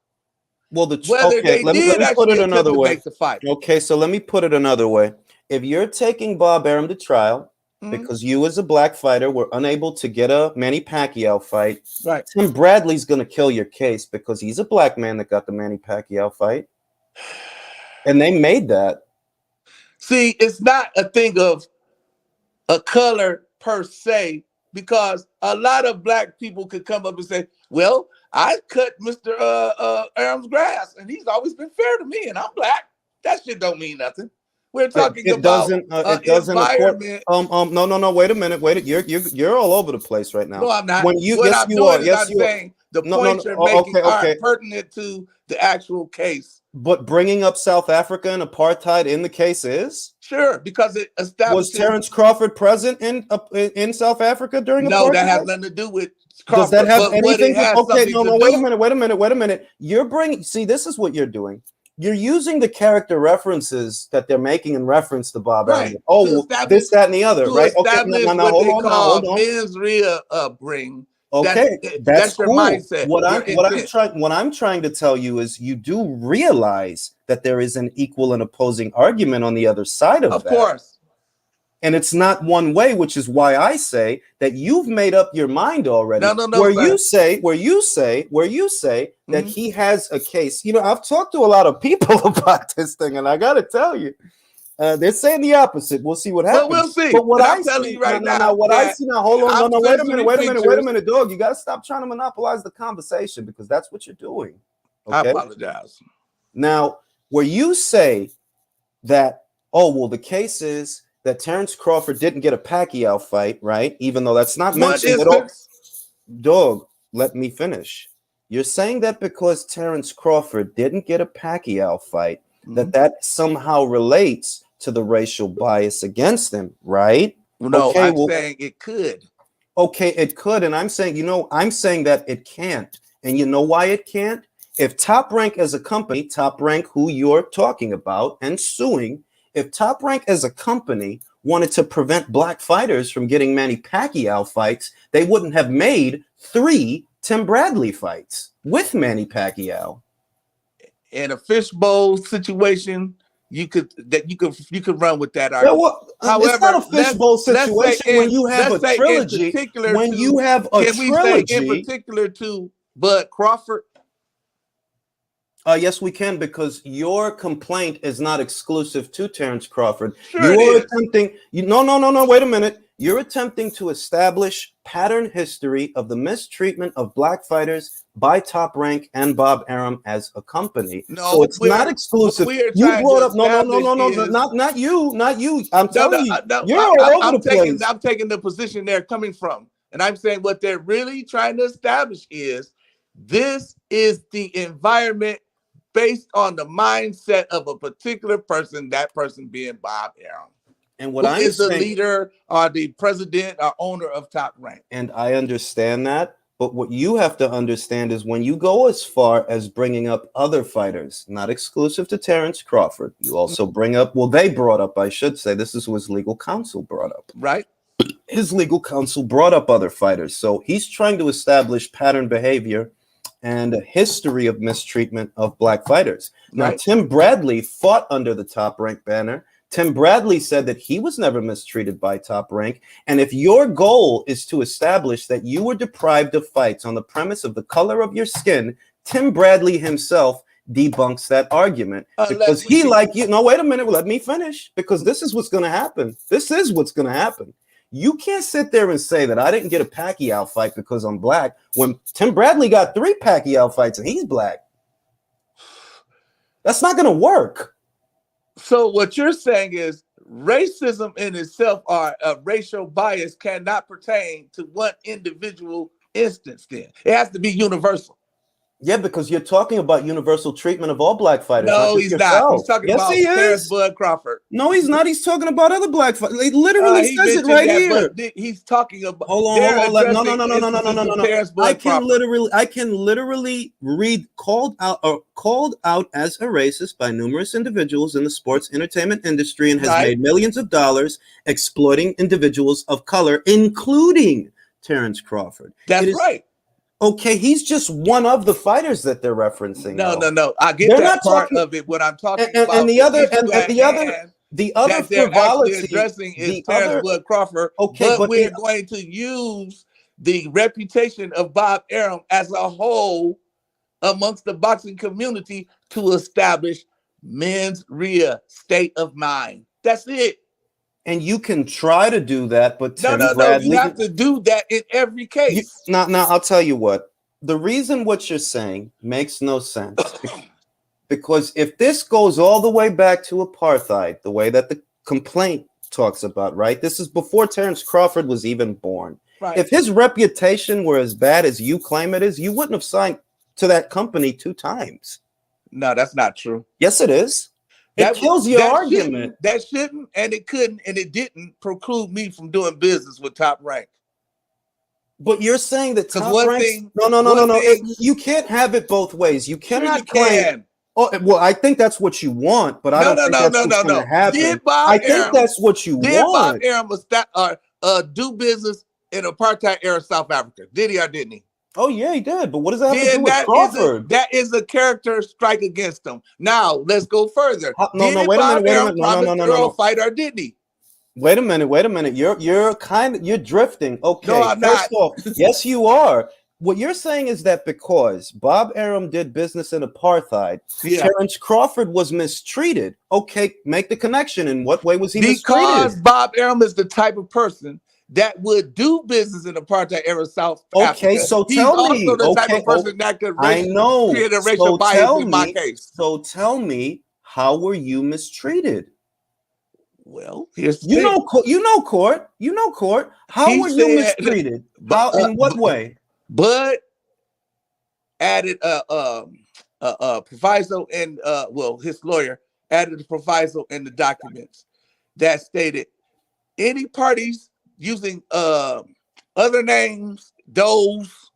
Well, let me put it another way. Make the fight. Okay, so let me put it another way. If you're taking Bob Arum to trial because you as a black fighter were unable to get a Manny Pacquiao fight, right? Tim Bradley's going to kill your case because he's a black man that got the Manny Pacquiao fight. And they made that. See, it's not a thing of a color per se, because a lot of black people could come up and say, well, I cut Mr. Arum's grass and he's always been fair to me and I'm black. That shit don't mean nothing. We're talking about environment. No, wait a minute. You're all over the place right now. No, I'm not. I'm saying the points you're making are pertinent to the actual case. But bringing up South Africa and apartheid in the case is? Sure, because it established. Was Terence Crawford present in South Africa during apartheid? No, that has nothing to do with Crawford. Does that have anything? Wait a minute. You're bringing. See, this is what you're doing. You're using the character references that they're making in reference to Bob Arum. Oh, this, that, and the other, right? Okay, now, hold on. Israel bring. Okay, that's your cool. mindset. What I'm trying to tell you is you do realize that there is an equal and opposing argument on the other side of that. Of course. And it's not one way, which is why I say that you've made up your mind already. No. Where you say that he has a case. You know, I've talked to a lot of people about this thing, and I got to tell you, they're saying the opposite. We'll see what happens. Well, we'll see. But what I'm telling you right now, what I see now. Hold on. No. Wait a minute, dog. You got to stop trying to monopolize the conversation because that's what you're doing. Okay? I apologize. Now, where you say that, oh, well, the case is that Terence Crawford didn't get a Pacquiao fight, right? Even though that's not One mentioned at all. instance. Dog, let me finish. You're saying that because Terence Crawford didn't get a Pacquiao fight, that somehow relates to the racial bias against him, right? No, Okay, I'm well, saying it could. okay, it could. And I'm saying, I'm saying that it can't. And you know why it can't? If Top Rank as a company, Top Rank, who you're talking about and suing, if Top Rank as a company wanted to prevent black fighters from getting Manny Pacquiao fights, they wouldn't have made 3 Tim Bradley fights with Manny Pacquiao. In a fishbowl situation, you could run with that argument. Well, However, it's not a fishbowl situation when you have a trilogy. When you have a can we say in particular to Bud Crawford? Yes, we can, because your complaint is not exclusive to Terence Crawford. Sure You it are is. attempting. No. Wait a minute. You're attempting to establish pattern history of the mistreatment of black fighters by Top Rank and Bob Arum as a company. No, so it's not exclusive. You brought up no, not you. I'm telling you, you're all over the place. I'm taking the position they're coming from, and I'm saying what they're really trying to establish is this is the environment based on the mindset of a particular person, that person being Bob Arum. And what I'm is the saying, leader or the president or owner of Top Rank. And I understand that. But what you have to understand is when you go as far as bringing up other fighters, not exclusive to Terence Crawford, you also bring up, well, they brought up, I should say, this is what his legal counsel brought up. Right. His legal counsel brought up other fighters. So he's trying to establish pattern behavior and a history of mistreatment of black fighters. Now, Right. Tim Bradley fought under the Top Rank banner. Tim Bradley said that he was never mistreated by Top Rank. And if your goal is to establish that you were deprived of fights on the premise of the color of your skin, Tim Bradley himself debunks that argument. Because he, like you, no, wait a minute, let me finish. Because this is what's going to happen. This is what's going to happen. You can't sit there and say that I didn't get a Pacquiao fight because I'm black when Tim Bradley got 3 Pacquiao fights and he's black. That's not going to work. So what you're saying is racism in itself or a racial bias cannot pertain to one individual instance then. It has to be universal. Yeah, because you're talking about universal treatment of all black fighters. No, he's not. He's talking about Terence Bud Crawford. No, he's not. He's talking about other black fighters. He literally says it right here. He's talking about. Hold on. No. I can literally read called out as a racist by numerous individuals in the sports entertainment industry and has made millions of dollars exploiting individuals of color, including Terence Crawford. That's right. Okay, he's just one of the fighters that they're referencing. No. I get that part of it. What I'm talking about, and the other frivolity addressing is Terence Bud Crawford. Okay, but we're going to use the reputation of Bob Arum as a whole amongst the boxing community to establish mens rea, state of mind. That's it. And you can try to do that, but no, you have to do that in every case. Now, I'll tell you what. The reason what you're saying makes no sense. Because if this goes all the way back to apartheid, the way that the complaint talks about, right? This is before Terence Crawford was even born. Right. If his reputation were as bad as you claim it is, you wouldn't have signed to that company 2 times. No, that's not true. Yes, it is. It kills your argument. That shouldn't, and it couldn't, and it didn't preclude me from doing business with Top Rank. But you're saying that Top Rank. No. You can't have it both ways. You cannot claim. Oh well, I think that's what you want, but I don't think that's what's going to happen. I think that's what you want. Did Bob Arum do business in apartheid era South Africa? Did he or didn't he? Oh yeah, he did. But what does that have to do with Crawford? That is a character strike against him. Now let's go further. Wait a minute. No. Fight or didn't he? Wait a minute. You're drifting. Okay. No, I'm not. First off, yes, you are. What you're saying is that because Bob Arum did business in apartheid, Terence Crawford was mistreated. Okay, make the connection. In what way was he mistreated? Because Bob Arum is the type of person that would do business in apartheid era South Africa. Okay, so tell me. He's also the type of person that could create a racial bias in my case. So tell me, how were you mistreated? Well, here's the You thing. know, court. How He were you said, mistreated? How? In what way? Bud added a proviso, and his lawyer added a proviso in the documents that stated any parties using other names, those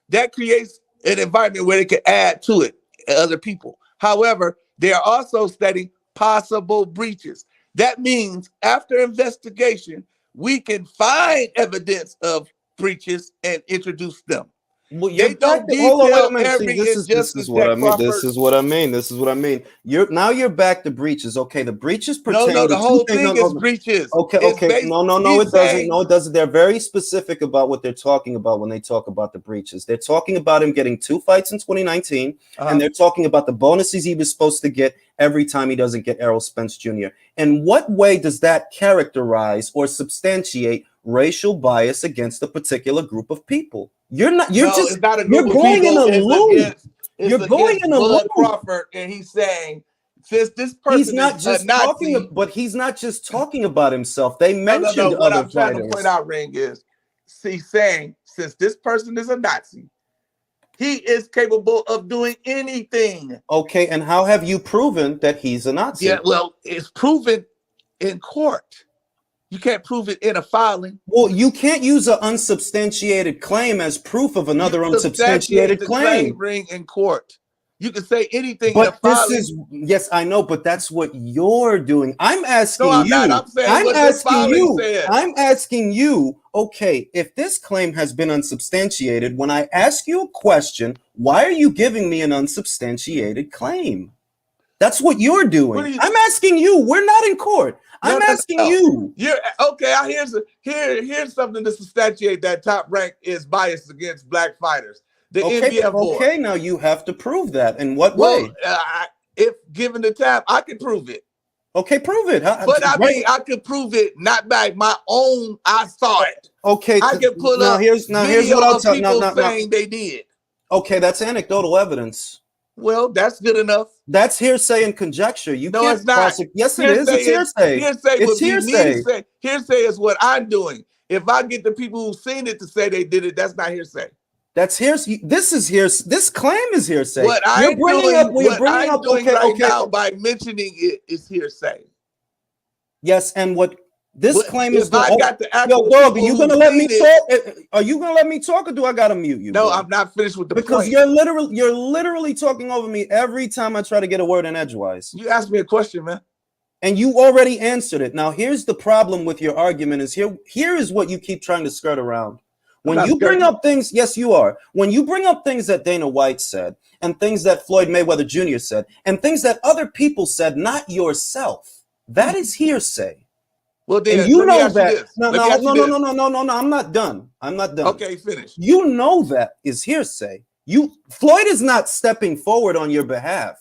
that creates an environment where they can add to it other people. However, they are also stating possible breaches. That means after investigation, we can find evidence of breaches and introduce them. Well, They don't hold on, wait a detail minute. See, every this is injustice what that I mean. Crawford. This is what I mean. You're back to breaches. Okay, the breaches pertain No, to the two whole things. thing is breaches. It's Okay. based. No, He's it doesn't. saying, No, it doesn't. They're very specific about what they're talking about when they talk about the breaches. They're talking about him getting 2 fights in 2019, and they're talking about the bonuses he was supposed to get every time he doesn't get Errol Spence Jr. In what way does that characterize or substantiate racial bias against a particular group of people? You're not. You're just. it's not a You're group of going in people. a It's loop. against You're going in a Bud loop. Crawford, and he's saying since this He's person not is a just Nazi. but he's not just talking about himself. They No. mentioned What other I'm trying to point fighters. out, Ring, is he's saying since this person is a Nazi, he is capable of doing anything. Okay, and how have you proven that he's a Nazi? Yeah, well, it's proven in court. You can't prove it in a filing. Well, you can't use an unsubstantiated claim as proof of another Substantiate unsubstantiated the claim. Ring, in court. You can say anything in a But this filing. is, yes, I know, but that's what you're doing. I'm asking No, I'm you. not. I'm saying what the filing says. I'm asking you, okay, if this claim has been unsubstantiated, when I ask you a question, why are you giving me an unsubstantiated claim? That's what you're doing. I'm asking you. We're not in court. I'm asking you. You're okay. Here's something to substantiate that Top Rank is biased against black fighters. The NBF board. Okay, now you have to prove that. In what way? If given the time, I can prove it. Okay, prove it. But I mean, I could prove it not by my own. I saw it. Okay, I can pull up here's what I'll tell you. Saying they did. Okay, that's anecdotal evidence. Well, that's good enough. That's hearsay and conjecture. You can't it's not. Yes, it is. It's hearsay. It's hearsay. Hearsay is what I'm doing. If I get the people who've seen it to say they did it, that's not hearsay. That's hearsay. This is hearsay. This claim is hearsay. What I'm doing right now by mentioning it is hearsay. Yes, and what this claim is. I got the actual. Yo, dog, are you gonna let me talk? Are you gonna let me talk, or do I gotta mute you? No, I'm not finished with the point. Because you're literally talking over me every time I try to get a word in edgewise. You asked me a question, man, and you already answered it. Now, here's the problem with your argument: is here is what you keep trying to skirt around. When you bring up things, yes, you are. When you bring up things that Dana White said, and things that Floyd Mayweather Jr. said, and things that other people said, not yourself, that is hearsay. Well, then and you know that. No, I'm not done. Okay, finish. You know that is hearsay. Floyd is not stepping forward on your behalf,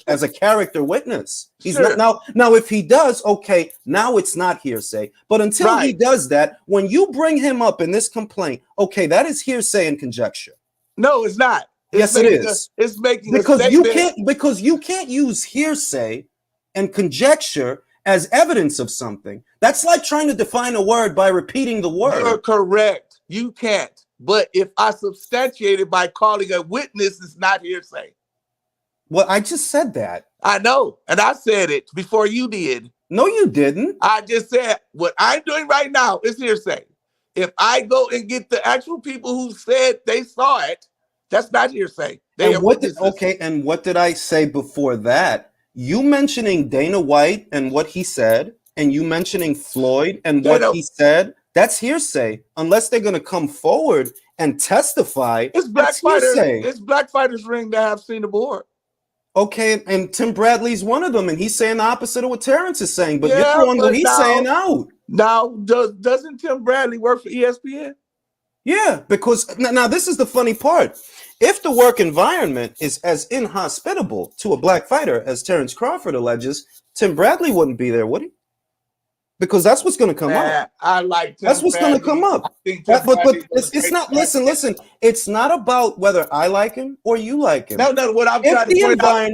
as a character witness. He's not now. If he does, okay, now it's not hearsay. But until he does that, when you bring him up in this complaint, okay, that is hearsay and conjecture. No, it's not. Yes, it is. It's making because you can't use hearsay and conjecture as evidence of something. That's like trying to define a word by repeating the word. You're correct. You can't. But if I substantiate it by calling a witness, it's not hearsay. Well, I just said that. I know. And I said it before you did. No, you didn't. I just said what I'm doing right now is hearsay. If I go and get the actual people who said they saw it, that's not hearsay. And what did I say before that? You mentioning Dana White and what he said, and you mentioning Floyd and what he said, that's hearsay. Unless they're going to come forward and testify. It's black fighters. It's black fighters ring that have seen the board. Okay, and Tim Bradley's one of them, and he's saying the opposite of what Terence is saying, but you're throwing what he's saying out. Now, doesn't Tim Bradley work for ESPN? Yeah, because now this is the funny part. If the work environment is as inhospitable to a black fighter as Terence Crawford alleges, Tim Bradley wouldn't be there, would he? because that's what's going to come up. I like Tim That's what's going to come Bradley. I up. think Tim But Bradley was a it's great not. athlete. Listen. It's not about whether I like him or you like him. No, what I'm If trying the to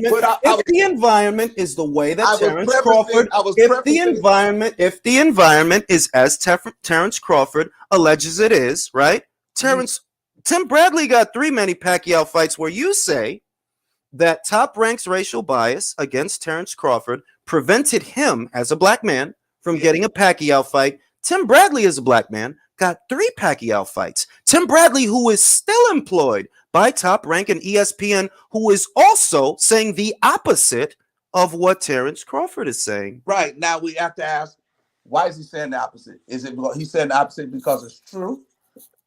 point out, environment, is the way that Terence Crawford, if the environment is as Terence Crawford alleges it is, right? Tim Bradley got 3 Manny Pacquiao fights where you say that Top Rank's racial bias against Terence Crawford prevented him as a black man from getting a Pacquiao fight. Tim Bradley, as a black man, got 3 Pacquiao fights. Tim Bradley, who is still employed by Top Rank and ESPN, who is also saying the opposite of what Terence Crawford is saying. Right. Now we have to ask, why is he saying the opposite? Is it he's saying the opposite because it's true?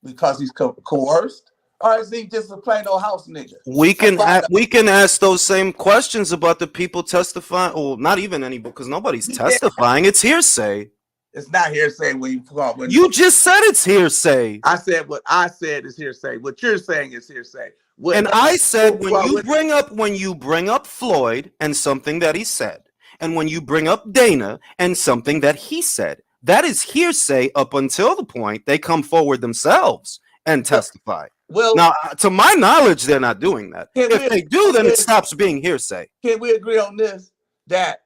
Because he's coerced? Or is he just a plain old house nigga? We can ask those same questions about the people testifying, or not even any, because nobody's testifying. It's hearsay. It's not hearsay when you just said it's hearsay. I said what I said is hearsay. What you're saying is hearsay. And I said when you bring up Floyd and something that he said, and when you bring up Dana and something that he said, that is hearsay up until the point they come forward themselves and testify. Well, now, to my knowledge, they're not doing that. If they do, then it stops being hearsay. Can we agree on this? That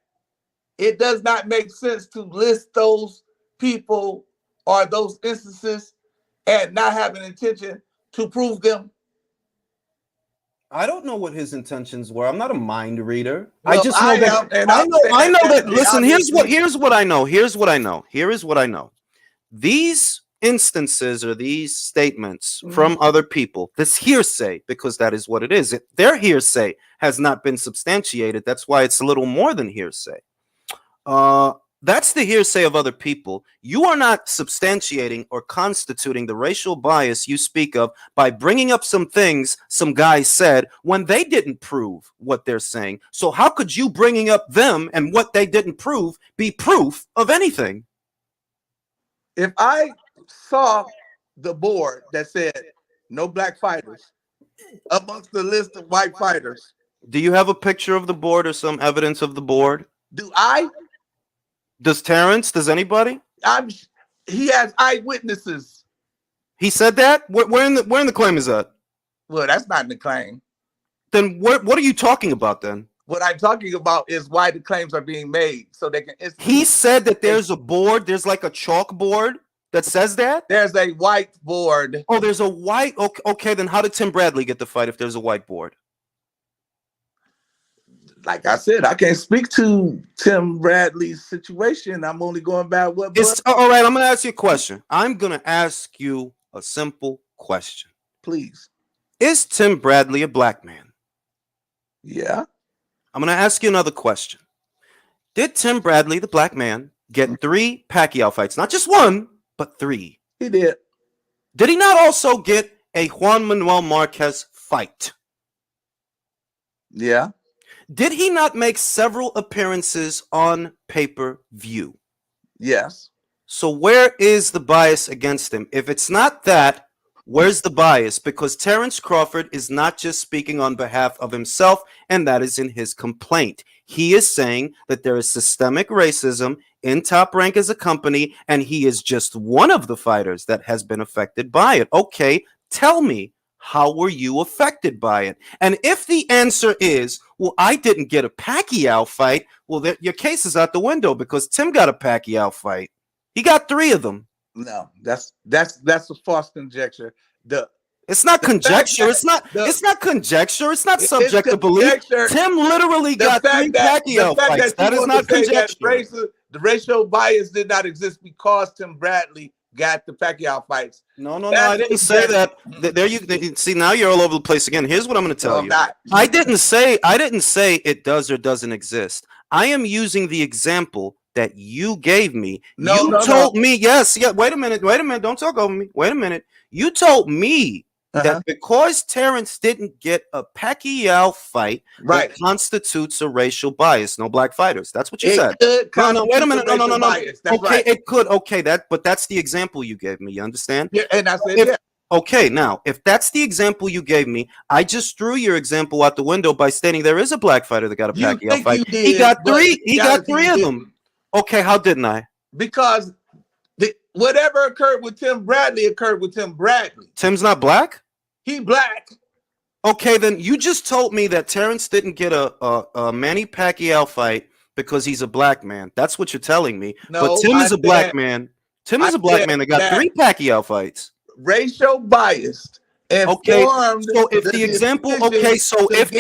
it does not make sense to list those people or those instances and not have an intention to prove them? I don't know what his intentions were. I'm not a mind reader. Well, I just know I know that. Listen, here's what I know. Here is what I know. These instances or these statements from other people, this hearsay, because that is what it is. Their hearsay has not been substantiated. That's why it's a little more than hearsay. That's the hearsay of other people. You are not substantiating or constituting the racial bias you speak of by bringing up some things some guys said when they didn't prove what they're saying. So how could you bringing up them and what they didn't prove be proof of anything? If I saw the board that said no black fighters amongst the list of white fighters. Do you have a picture of the board or some evidence of the board? Do I? Does Terence? Does anybody? He has eyewitnesses. He said that? Where in the claim is that? Well, that's not in the claim. Then what are you talking about then? What I'm talking about is why the claims are being made so they can. He said that there's a board. There's like a chalkboard that says that. There's a white board. Oh, there's a white. Okay, then how did Tim Bradley get the fight if there's a white board? Like I said, I can't speak to Tim Bradley's situation. I'm only going by what. All right, I'm going to ask you a question. I'm going to ask you a simple question. Please. Is Tim Bradley a black man? Yeah. I'm going to ask you another question. Did Tim Bradley, the black man, get 3 Pacquiao fights? Not just 1, but 3. He did. Did he not also get a Juan Manuel Marquez fight? Yeah. Did he not make several appearances on pay-per-view? Yes. So where is the bias against him? If it's not that, where's the bias? Because Terence Crawford is not just speaking on behalf of himself, and that is in his complaint. He is saying that there is systemic racism in Top Rank as a company, and he is just one of the fighters that has been affected by it. Okay, tell me, how were you affected by it? And if the answer is, well, I didn't get a Pacquiao fight, well, your case is out the window because Tim got a Pacquiao fight. He got 3 of them. No, that's a false conjecture. It's not conjecture. It's not conjecture. It's not subject to belief. Tim literally got 3 Pacquiao fights. That is not conjecture. The racial bias did not exist because Tim Bradley got the Pacquiao fights. No, I didn't say that. There you see, now you're all over the place again. Here's what I'm going to tell you. I didn't say it does or doesn't exist. I am using the example that you gave me. You told me, yes. Wait a minute. Don't talk over me. Wait a minute. You told me that because Terence didn't get a Pacquiao fight, that constitutes a racial bias. No black fighters. That's what you said. No, wait a minute. No. Okay, it could. Okay, but that's the example you gave me. You understand? Yeah, and I said, Okay, now, if that's the example you gave me, I just threw your example out the window by stating there is a black fighter that got a Pacquiao fight. He got 3 of them. Okay, how didn't I? because whatever occurred with Tim Bradley occurred with Tim Bradley. Tim's not black? He black. Okay, then you just told me that Terence didn't get a Manny Pacquiao fight because he's a black man. That's what you're telling me. No, but Tim is a black man. Tim is a black man that got 3 Pacquiao fights. Racial biased. Okay, so if the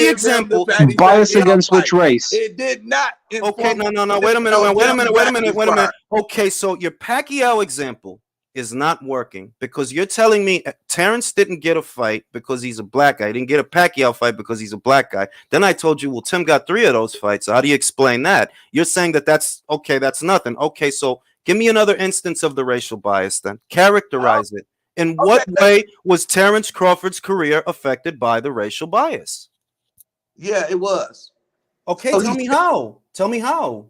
example, bias against which race? It did not. Okay, no. Wait a minute. Okay, so your Pacquiao example is not working because you're telling me Terence didn't get a fight because he's a black guy. He didn't get a Pacquiao fight because he's a black guy. Then I told you, well, Tim got 3 of those fights. So how do you explain that? You're saying that's okay. That's nothing. Okay, so give me another instance of the racial bias. Then characterize it. In what way was Terence Crawford's career affected by the racial bias? Yeah, it was. Okay, so tell me how. Tell me how.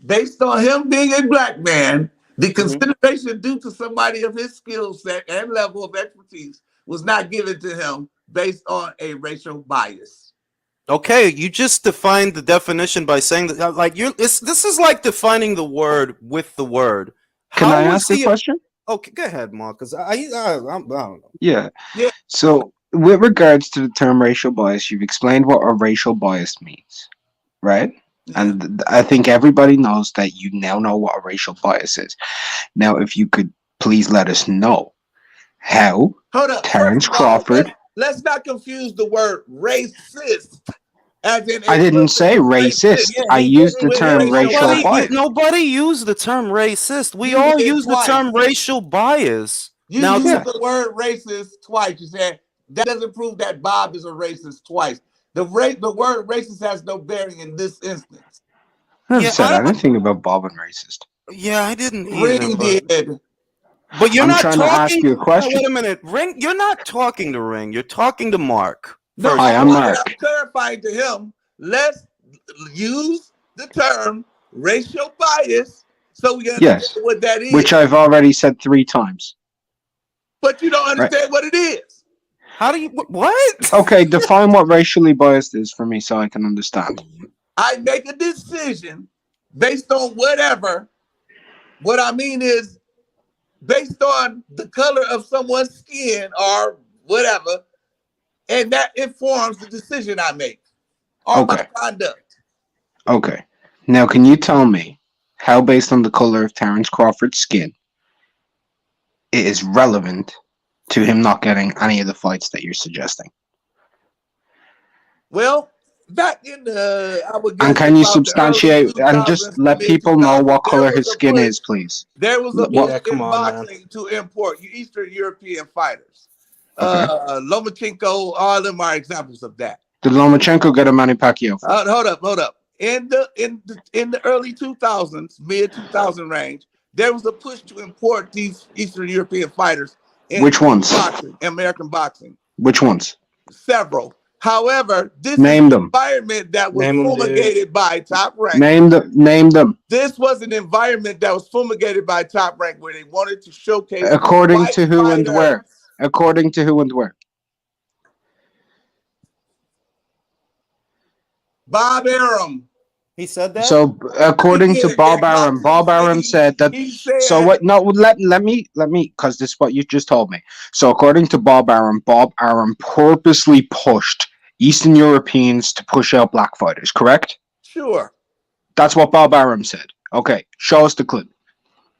Based on him being a black man, the consideration due to somebody of his skill set and level of expertise was not given to him based on a racial bias. Okay, you just defined the definition by saying that, like, this is like defining the word with the word. Can I ask a question? Okay, go ahead, Mark, because I don't know. Yeah. So, with regards to the term racial bias, you've explained what a racial bias means, right? Yeah. And I think everybody knows that you now know what a racial bias is. Now, if you could please let us know how Terence Crawford... Let's not confuse the word racist. As in I didn't say racist. I used the term racial bias. Nobody used the term racist. We all use the term racial bias. You used the word racist twice. You said that doesn't prove that Bob is a racist twice. The word racist has no bearing in this instance. I never said anything about Bob and racist. Yeah, I didn't Ring did. But you're not trying to ask you a question. Wait a minute. Ring, you're not talking to Ring. You're talking to Mark. No, hi, I'm Mark. I'm clarifying to him. Let's use the term racial bias so we understand what that is. Which I've already said 3 times. But you don't understand what it is. How do you... What? Okay, define what racially biased is for me so I can understand. I make a decision based on whatever. What I mean is based on the color of someone's skin or whatever, and that informs the decision I make or my conduct. Okay. Now, can you tell me how, based on the color of Terence Crawford's skin, it is relevant to him not getting any of the fights that you're suggesting? Well, back in the... And can you substantiate and just let people know what color his skin is, please? There was a push in boxing to import Eastern European fighters. Lomachenko, all of them are examples of that. Did Lomachenko get a Manny Pacquiao fight? Hold up. In the early 2000s, mid 2000 range, there was a push to import these Eastern European fighters. Which ones? American boxing. Which ones? Several. However, this name is them. An environment that was fumigated by Top Rank. Name them. This was an environment that was fumigated by Top Rank where they wanted to showcase. According to who and where? According to who and where? Bob Arum. He said that. So according to Bob Arum, Bob Arum said that. So what? No, let me, because this is what you just told me. So according to Bob Arum purposely pushed Eastern Europeans to push out black fighters. Correct? Sure. That's what Bob Arum said. Okay, show us the clip.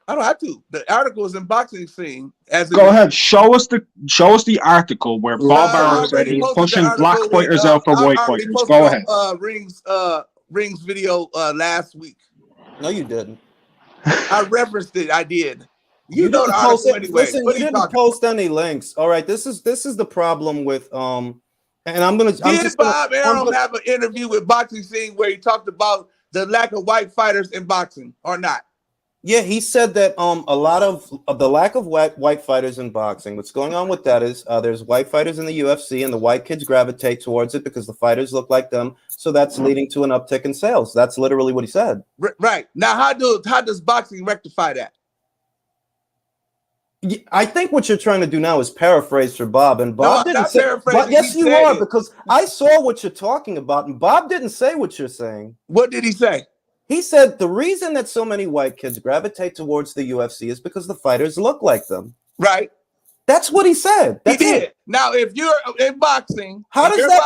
I don't have to. The article is in Boxing Scene. Go ahead. Show us the article where Bob Arum said he's pushing black fighters out for white fighters. Go ahead. Rings video last week. No, you didn't. I referenced it. I did. You know the article anyway. Listen, you didn't post any links. All right, this is the problem with and I'm gonna. Did Bob Arum have an interview with Boxing Scene where he talked about the lack of white fighters in boxing or not? Yeah, he said that a lot of the lack of white fighters in boxing. What's going on with that is there's white fighters in the UFC, and the white kids gravitate towards it because the fighters look like them. So that's leading to an uptick in sales. That's literally what he said. Right now, how does boxing rectify that? I think what you're trying to do now is paraphrase for Bob, and Bob didn't say. Yes, you are, because I saw what you're talking about, and Bob didn't say what you're saying. What did he say? He said the reason that so many white kids gravitate towards the UFC is because the fighters look like them. Right. That's what he said. That's he did. it. Now, if you're in boxing, How does that?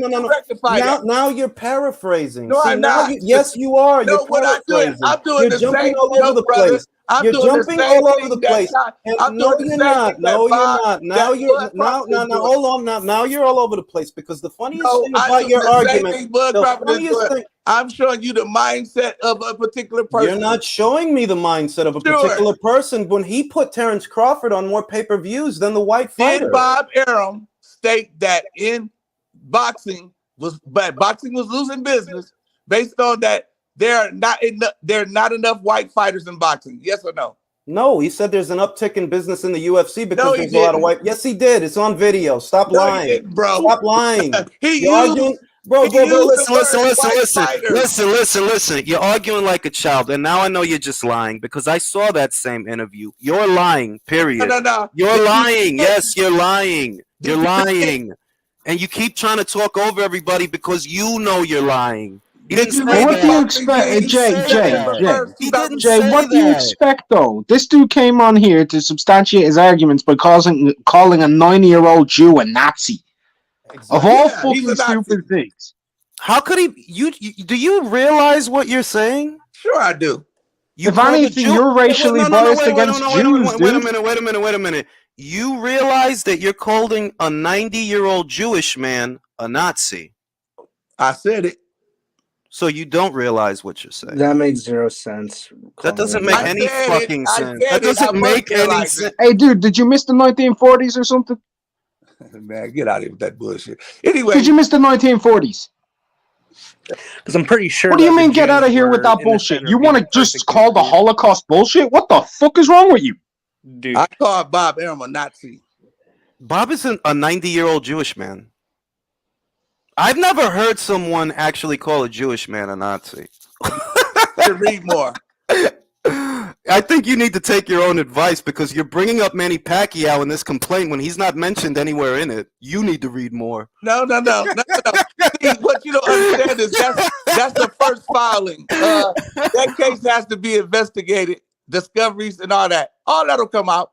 No. Rectify that? Now you're paraphrasing. No, I'm not. Yes, you are. No, you're what I'm doing, You're jumping all over the place. You're jumping all over the place. And no, you're not. No, you're not. Now you're now. Hold on. Now you're all over the place because the funniest thing about your argument, the funniest thing. I'm showing you the mindset of a particular person. You're not showing me the mindset of a particular person. When he put Terence Crawford on more pay-per-views than the white fighter. Did Bob Arum state that in boxing was losing business based on that there are not enough white fighters in boxing? Yes or no? No, he said there's an uptick in business in the UFC because there's a lot of white. Yes, he did. It's on video. Stop lying, bro. Stop lying. You're arguing. Bro, listen. You're arguing like a child, and now I know you're just lying because I saw that same interview. You're lying, period. No. You're lying. Yes, you're lying. You're lying. And you keep trying to talk over everybody because you know you're lying. He didn't say that. What do you expect, Jay? What do you expect, though? This dude came on here to substantiate his arguments by calling a 90-year-old Jew a Nazi. Exactly. Of all fucking stupid things. How could he? Do you realize what you're saying? Sure, I do. If anything, you're racially biased against Jews, dude. Wait a minute. You realize that you're calling a 90-year-old Jewish man a Nazi. I said it. So you don't realize what you're saying. That makes zero sense. That doesn't make any fucking sense. That doesn't make any sense. Hey, dude, did you miss the 1940s or something? Man, get out of here with that bullshit. Anyway, did you miss the 1940s? Because I'm pretty sure. What do you mean, get out of here with that bullshit? You want to just call the Holocaust bullshit? What the fuck is wrong with you? Dude. I called Bob Arum a Nazi. Bob isn't a 90-year-old Jewish man. I've never heard someone actually call a Jewish man a Nazi. To read more. I think you need to take your own advice because you're bringing up Manny Pacquiao in this complaint when he's not mentioned anywhere in it. You need to read more. No. See, what you don't understand is that's the first filing. That case has to be investigated, discoveries and all that. All that'll come out.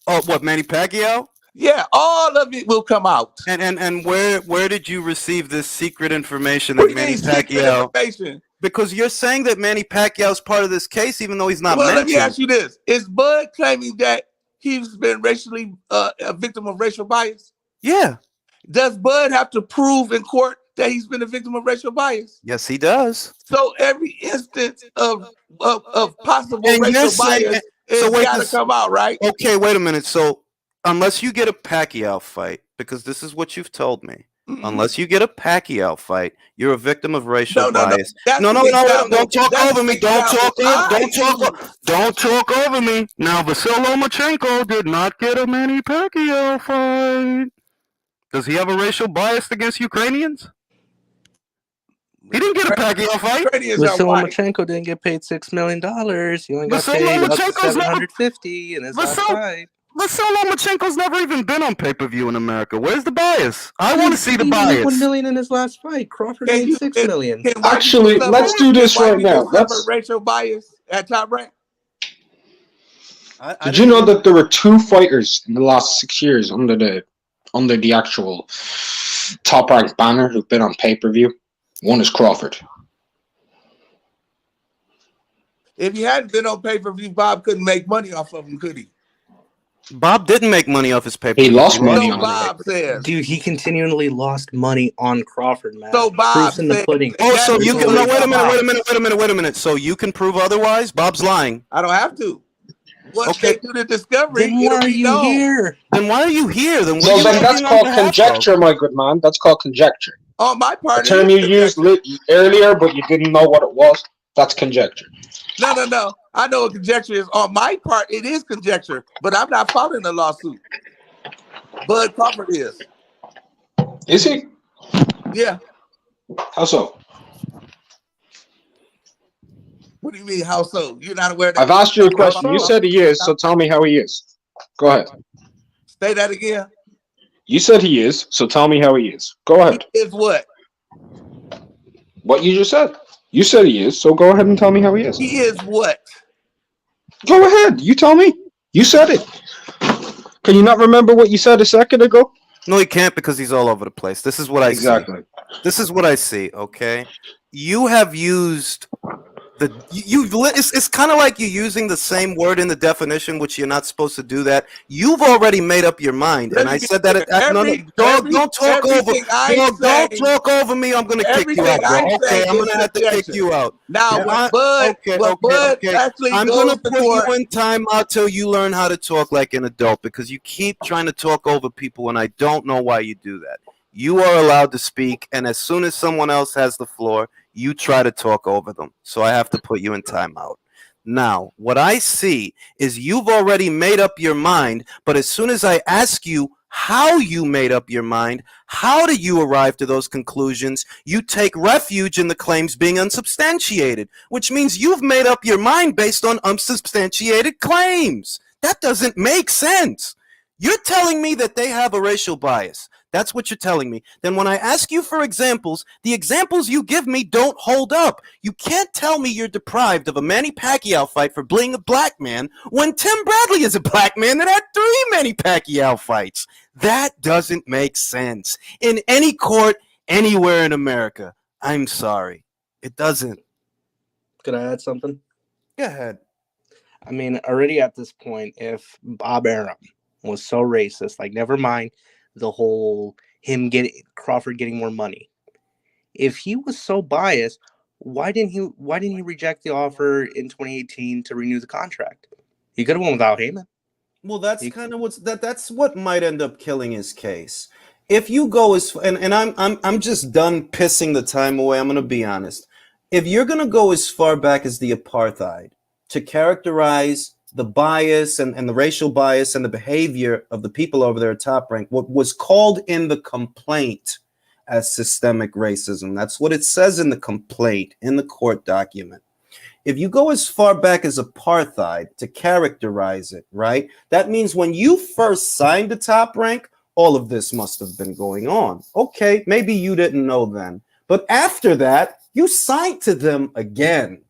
Oh, what, Manny Pacquiao? Yeah, all of it will come out. And where did you receive this secret information that Manny Pacquiao? Because you're saying that Manny Pacquiao is part of this case, even though he's not mentioned. Let me ask you this: is Bud claiming that he's been racially a victim of racial bias? Yeah. Does Bud have to prove in court that he's been a victim of racial bias? Yes, he does. So every instance of possible racial bias is got to come out, right? Okay, wait a minute. So unless you get a Pacquiao fight, because this is what you've told me. Mm-hmm. Unless you get a Pacquiao fight, you're a victim of racial bias. No, don't talk over me. Don't talk over me. Now, Vasyl Lomachenko did not get a Manny Pacquiao fight. Does he have a racial bias against Ukrainians? He didn't get a Pacquiao fight. Vasyl Lomachenko didn't get paid $6 million. He only got paid up to $750 in his last fight. Vasyl Lomachenko's never even been on pay-per-view in America. Where's the bias? I want to see the bias. $1 million in his last fight. Crawford made $6 million. Actually, let's do this right now. Let's racial bias at Top Rank. Did you know that there were 2 fighters in the last 6 years under the actual Top Rank banner who've been on pay-per-view? One is Crawford. If he hadn't been on pay-per-view, Bob couldn't make money off of him, could he? Bob didn't make money off his pay-per-view. He lost money on Bob says. Dude, he continually lost money on Crawford, man. So Bob in the pudding. Oh, so you can wait a minute. So you can prove otherwise? Bob's lying. I don't have to. Once they do the discovery, then why are you here? Then why are you here? Then that's called conjecture, my good man. That's called conjecture. On my part, the term you used earlier, but you didn't know what it was. That's conjecture. No. I know what conjecture is. On my part, it is conjecture, but I'm not filing a lawsuit. Bud Crawford is. Is he? Yeah. How so? What do you mean, how so? You're not aware that I've asked you a question. You said he is, so tell me how he is. Go ahead. Say that again. You said he is, so tell me how he is. Go ahead. He is what? What you just said. You said he is, so go ahead and tell me how he is. He is what? Go ahead. You tell me. You said it. Can you not remember what you said a second ago? No, he can't because he's all over the place. This is what I see. This is what I see. Okay, you have used it's kind of like you're using the same word in the definition, which you're not supposed to do that. You've already made up your mind, and I said that. Don't talk over. Don't talk over me. I'm gonna kick you out, bro. Okay, I'm gonna have to kick you out. Now, Bud actually I'm gonna put you in timeout till you learn how to talk like an adult, because you keep trying to talk over people, and I don't know why you do that. You are allowed to speak, and as soon as someone else has the floor, you try to talk over them. So I have to put you in timeout. Now, what I see is you've already made up your mind, but as soon as I ask you how you made up your mind, how did you arrive to those conclusions, you take refuge in the claims being unsubstantiated, which means you've made up your mind based on unsubstantiated claims. That doesn't make sense. You're telling me that they have a racial bias. That's what you're telling me. Then when I ask you for examples, the examples you give me don't hold up. You can't tell me you're deprived of a Manny Pacquiao fight for being a black man when Tim Bradley is a black man that had 3 Manny Pacquiao fights. That doesn't make sense. In any court, anywhere in America. I'm sorry. It doesn't. Could I add something? Go ahead. I mean, already at this point, if Bob Arum was so racist, like, never mind the whole Crawford getting more money. If he was so biased, why didn't he reject the offer in 2018 to renew the contract? He could have won without Heyman. Well, that's kind of that's what might end up killing his case. If you go as and I'm just done pissing the time away. I'm going to be honest. If you're going to go as far back as the apartheid to characterize the bias and the racial bias and the behavior of the people over there at Top Rank, what was called in the complaint as systemic racism. That's what it says in the complaint, in the court document. If you go as far back as apartheid to characterize it, right, that means when you first signed to Top Rank, all of this must have been going on. Okay, maybe you didn't know then. But after that, you signed to them again.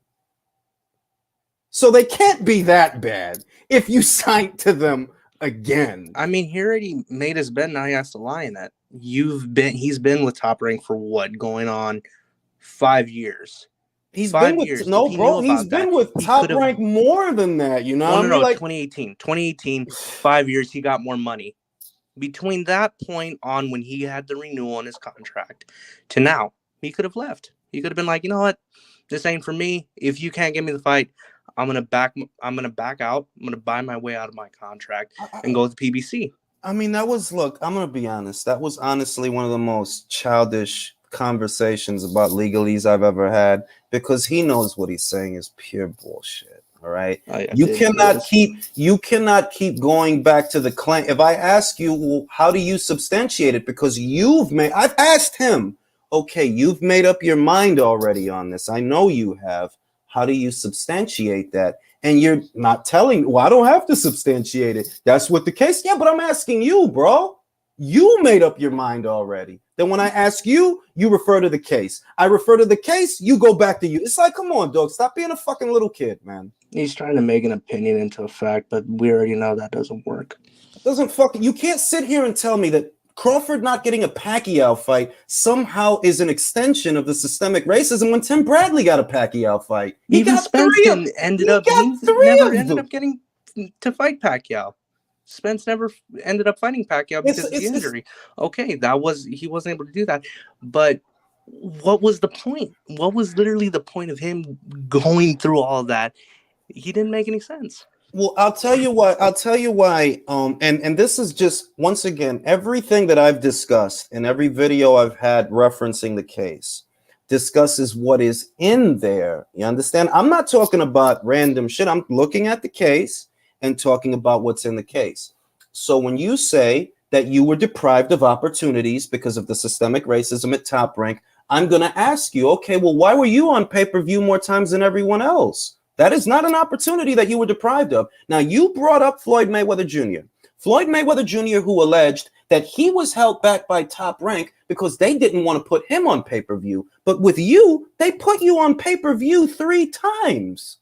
So they can't be that bad if you signed to them again. I mean, he already made his bed. Now he has to lie in that. He's been with Top Rank for what, going on 5 years. He's been with Top Rank more than that. You know, no, 2018, 5 years. He got more money. Between that point on, when he had the renewal on his contract, to now, he could have left. He could have been like, you know what, this ain't for me. If you can't give me the fight, I'm gonna back out. I'm gonna buy my way out of my contract and go to the PBC. I mean, look, I'm gonna be honest. That was honestly one of the most childish conversations about legalese I've ever had, because he knows what he's saying is pure bullshit. All right. You cannot keep going back to the claim. If I ask you, well, how do you substantiate it? Because I've asked him, okay, you've made up your mind already on this. I know you have. How do you substantiate that? And you're not telling, well, I don't have to substantiate it. That's what the case. Yeah, but I'm asking you, bro. You made up your mind already. Then when I ask you, you refer to the case. I refer to the case, you go back to you. It's like, come on, dog. Stop being a fucking little kid, man. He's trying to make an opinion into a fact, but we already know that doesn't work. You can't sit here and tell me that Crawford not getting a Pacquiao fight somehow is an extension of the systemic racism when Tim Bradley got a Pacquiao fight. Even Spence ended up getting to fight Pacquiao. Spence never ended up fighting Pacquiao because of the injury. Okay, he wasn't able to do that. But what was the point? What was literally the point of him going through all that? He didn't make any sense. Well, I'll tell you why. And this is just, once again, everything that I've discussed in every video I've had referencing the case discusses what is in there. You understand? I'm not talking about random shit. I'm looking at the case and talking about what's in the case. So when you say that you were deprived of opportunities because of the systemic racism at Top Rank, I'm going to ask you, okay, well, why were you on pay-per-view more times than everyone else? That is not an opportunity that you were deprived of. Now, you brought up Floyd Mayweather Jr. Floyd Mayweather Jr., who alleged that he was held back by Top Rank because they didn't want to put him on pay-per-view. But with you, they put you on pay-per-view 3 times.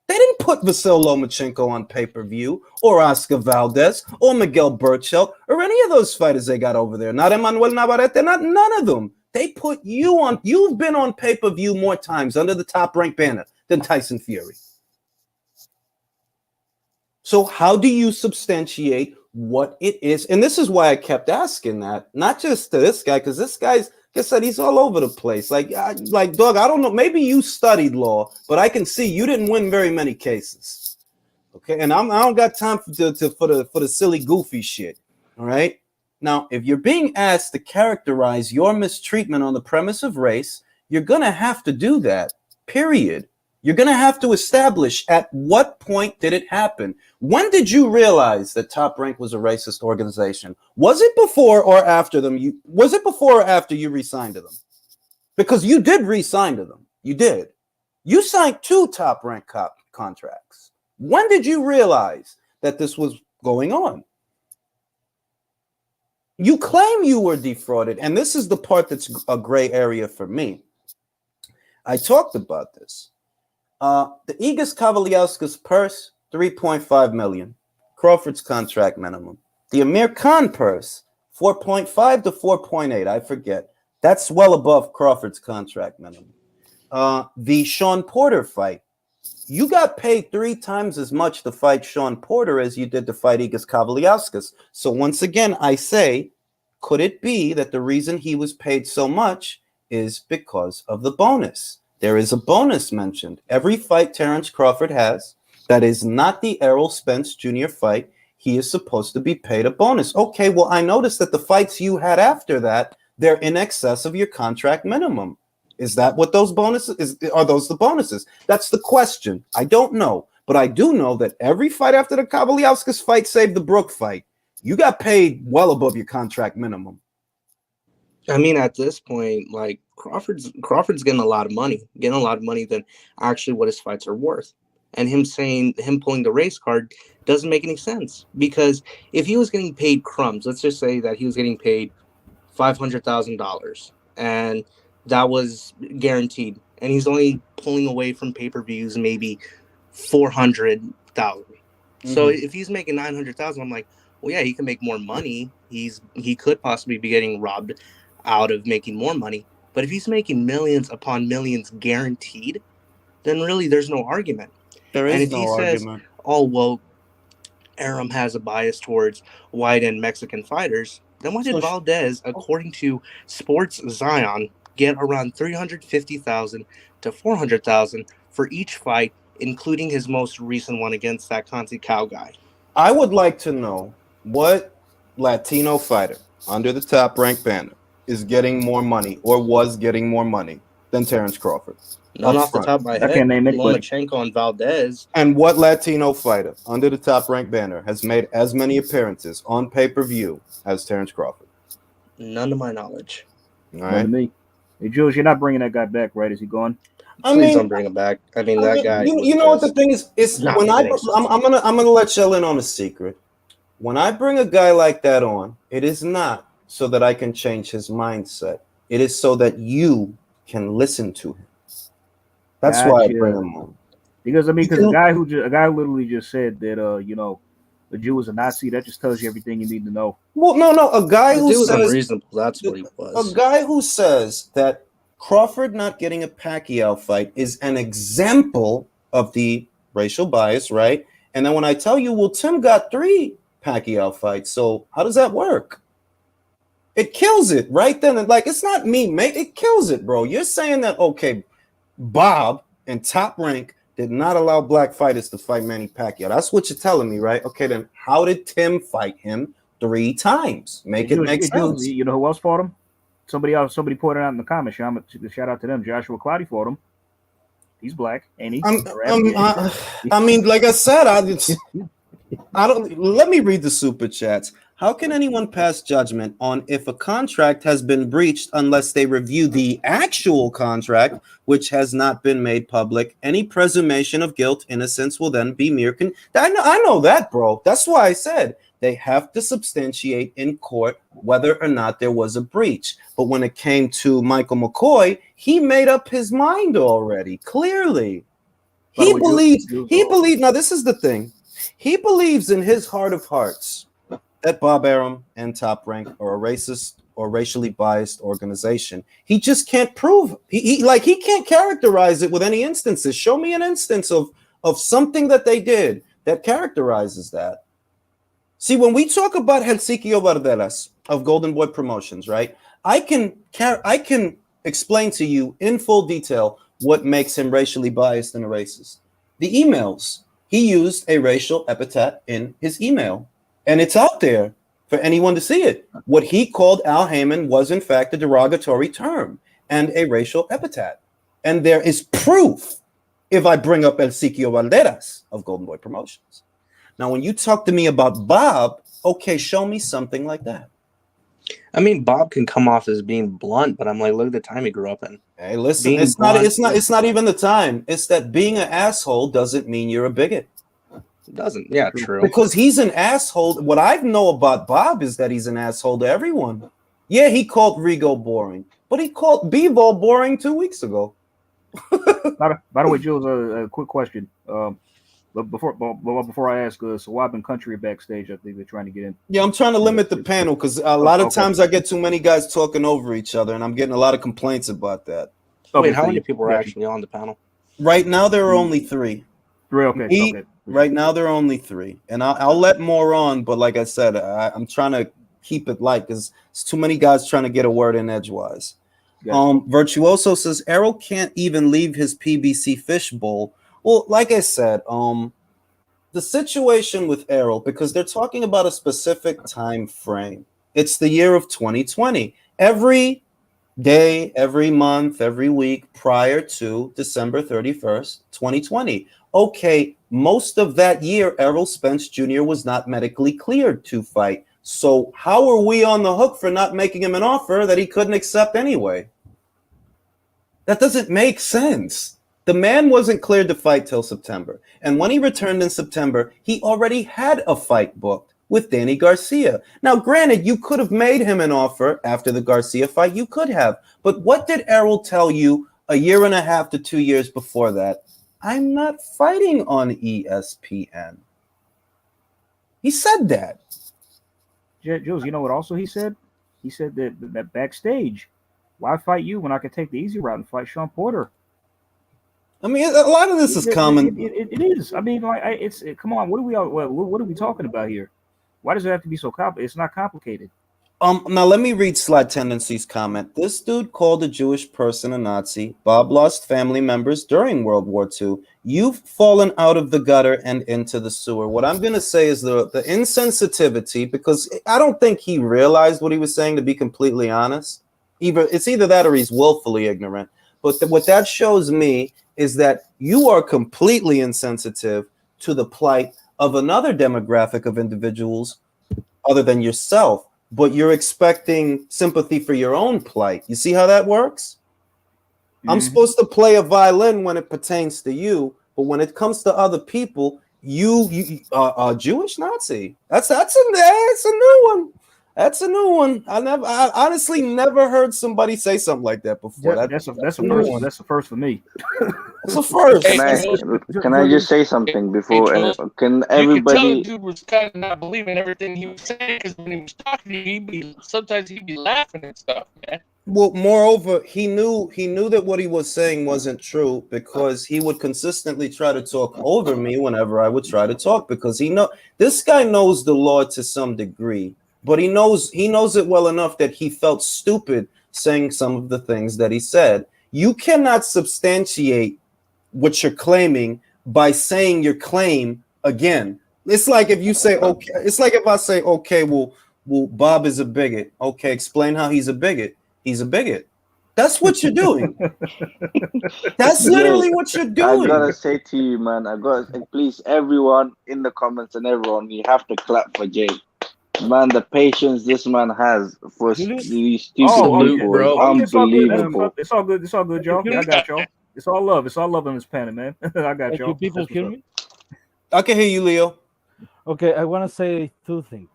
They didn't put Vasyl Lomachenko on pay-per-view, or Oscar Valdez, or Miguel Burchell, or any of those fighters they got over there. Not Emmanuel Navarrete, none of them. They put you on. You've been on pay-per-view more times under the Top Rank banner than Tyson Fury. So how do you substantiate what it is? And this is why I kept asking that, not just to this guy, because this guy's, like I said, he's all over the place. Like, Doug, I don't know. Maybe you studied law, but I can see you didn't win very many cases. Okay, and I don't got time for the silly, goofy shit. All right. Now, if you're being asked to characterize your mistreatment on the premise of race, you're gonna have to do that. Period. You're going to have to establish at what point did it happen? When did you realize that Top Rank was a racist organization? Was it before or after them? Was it before or after you re-signed to them? Because you did re-sign to them. You did. You signed 2 Top Rank contracts. When did you realize that this was going on? You claim you were defrauded, and this is the part that's a gray area for me. I talked about this. The Igis Kavaliauskas purse, $3.5 million. Crawford's contract minimum. The Amir Khan purse, 4.5 to 4.8. I forget. That's well above Crawford's contract minimum. The Sean Porter fight. You got paid 3 times as much to fight Sean Porter as you did to fight Igis Kavaliauskas. So once again, I say, could it be that the reason he was paid so much is because of the bonus? There is a bonus mentioned. Every fight Terence Crawford has that is not the Errol Spence Jr. fight, he is supposed to be paid a bonus. Okay, well, I noticed that the fights you had after that, they're in excess of your contract minimum. Is that what those bonuses are? Those the bonuses? That's the question. I don't know, but I do know that every fight after the Kavaliauskas fight, save the Brook fight, you got paid well above your contract minimum. I mean, at this point, like Crawford's getting a lot of money than actually what his fights are worth. And him pulling the race card doesn't make any sense, because if he was getting paid crumbs, let's just say that he was getting paid $500,000 and that was guaranteed, and he's only pulling away from pay-per-views maybe 400,000. So if he's making 900,000, I'm like, well, yeah, he can make more money. He could possibly be getting robbed out of making more money. But if he's making millions upon millions guaranteed, then really there's no argument. There is and if no he argument. Says, oh, well, Arum has a bias towards white and Mexican fighters, then why did Valdez, according to Sports Zion, get around $350,000 to $400,000 for each fight, including his most recent one against that Conti Cow guy? I would like to know what Latino fighter under the Top Rank banner is getting more money or was getting more money than Terence Crawford. None off the top of my head. I can't name anybody. Lomachenko and Valdez. And what Latino fighter under the Top Rank banner has made as many appearances on pay-per-view as Terence Crawford? None to my knowledge. All None right. to me. Hey, Jules, you're not bringing that guy back, right? Is he gone? Please don't bring him back. I mean, that guy. You know what the thing is? When I'm gonna let y'all in on a secret. When I bring a guy like that on, it is not so that I can change his mindset. It is so that you can listen to him. That's why I bring him on. Because I mean, because a guy literally just said that the Jew was a Nazi. That just tells you everything you need to know. Well, no, a guy who was says unreasonable. That's what he was. A guy who says that Crawford not getting a Pacquiao fight is an example of the racial bias, right? And then when I tell you, well, Tim got 3 Pacquiao fights, so how does that work? It kills it right then. And like, it's not me, mate. It kills it, bro. You're saying that, okay, Bob and Top Rank did not allow black fighters to fight Manny Pacquiao. That's what you're telling me, right? Okay, then how did Tim fight him 3 times? Make sense. You know who else fought him? Somebody pointed out in the comments. Shout out to them. Joshua Cloudy fought him. He's black, ain't he? I mean, like I said, I don't. Let me read the super chats. How can anyone pass judgment on if a contract has been breached unless they review the actual contract, which has not been made public? Any presumption of guilt, innocence will then be mere. I know that, bro. That's why I said they have to substantiate in court whether or not there was a breach. But when it came to Michael McCoy, he made up his mind already. Clearly, he believes. Now, this is the thing. He believes in his heart of hearts that Bob Arum and Top Rank are a racist or racially biased organization. He just can't prove he can't characterize it with any instances. Show me an instance of something that they did that characterizes that. See, when we talk about Helsikio Vardelas of Golden Boy Promotions, right? I can explain to you in full detail what makes him racially biased and a racist. The emails. He used a racial epithet in his email. And it's out there for anyone to see it. What he called Al Heyman was, in fact, a derogatory term and a racial epithet. And there is proof if I bring up Helsikio Valderas of Golden Boy Promotions. Now, when you talk to me about Bob, okay, show me something like that. I mean, Bob can come off as being blunt, but I'm like, look at the time he grew up in. Hey, listen, it's not even the time. It's that being an asshole doesn't mean you're a bigot. It doesn't. Yeah, true. Because he's an asshole. What I know about Bob is that he's an asshole to everyone. Yeah, he called Rigo boring, but he called Bevo boring 2 weeks ago. By the way, Jules, a quick question. But before I ask, Swab and Country backstage. I think they're trying to get in. Yeah, I'm trying to limit the panel because a lot of times I get too many guys talking over each other, and I'm getting a lot of complaints about that. Wait, how many people are actually on the panel? Right now, there are only 3. 3, okay. Right now, there are only 3, and I'll let more on. But like I said, I'm trying to keep it light because it's too many guys trying to get a word in edgewise. Yeah. Virtuoso says Errol can't even leave his PBC fishbowl. Well, like I said, the situation with Errol, because they're talking about a specific time frame. It's the year of 2020. Every day, every month, every week prior to December 31st, 2020. Okay, most of that year, Errol Spence Jr. was not medically cleared to fight. So how are we on the hook for not making him an offer that he couldn't accept anyway? That doesn't make sense. The man wasn't cleared to fight till September. And when he returned in September, he already had a fight booked with Danny Garcia. Now, granted, you could have made him an offer after the Garcia fight. You could have. But what did Errol tell you a year and a half to 2 years before that? I'm not fighting on ESPN. He said that. Jules, you know what also he said? He said that backstage, why fight you when I could take the easy route and fight Sean Porter? I mean, a lot of this is common. It is. I mean, come on. What are we talking about here? Why does it have to be so complicated? It's not complicated. Now let me read Sly Tendency's comment. This dude called a Jewish person a Nazi. Bob lost family members during World War II. You've fallen out of the gutter and into the sewer. What I'm going to say is the insensitivity, because I don't think he realized what he was saying, to be completely honest. It's either that or he's willfully ignorant. But what that shows me is that you are completely insensitive to the plight of another demographic of individuals other than yourself, but you're expecting sympathy for your own plight. You see how that works? Mm-hmm. I'm supposed to play a violin when it pertains to you, but when it comes to other people, you Jewish Nazi. That's a new one. That's a new one. I honestly never heard somebody say something like that before. Yeah, that's a first. That's a first for me. It's a first. Can I just say something before? Can everybody? You could tell the dude was kind of not believing everything he was saying, because when he was talking to you, sometimes he'd be laughing and stuff, man. Well, moreover, he knew that what he was saying wasn't true, because he would consistently try to talk over me whenever I would try to talk, because this guy knows the law to some degree. But he knows it well enough that he felt stupid saying some of the things that he said. You cannot substantiate what you're claiming by saying your claim again. It's like if you say, okay, it's like if I say, okay, well, Bob is a bigot. Okay, explain how he's a bigot. He's a bigot. That's what you're doing. That's literally what you're doing. I gotta say to you, man, please, everyone in the comments and everyone, you have to clap for Jay. Man, the patience this man has for Julius? these stupid Salute, people bro. is Oh yeah, it's all good, man. unbelievable. It's all good. It's all good, y'all. I got y'all. It's all love. It's all love on this planet, man. I got Like, you y'all. people That's what's hear up. me? I can hear you, Leo. Okay, I want to say two things.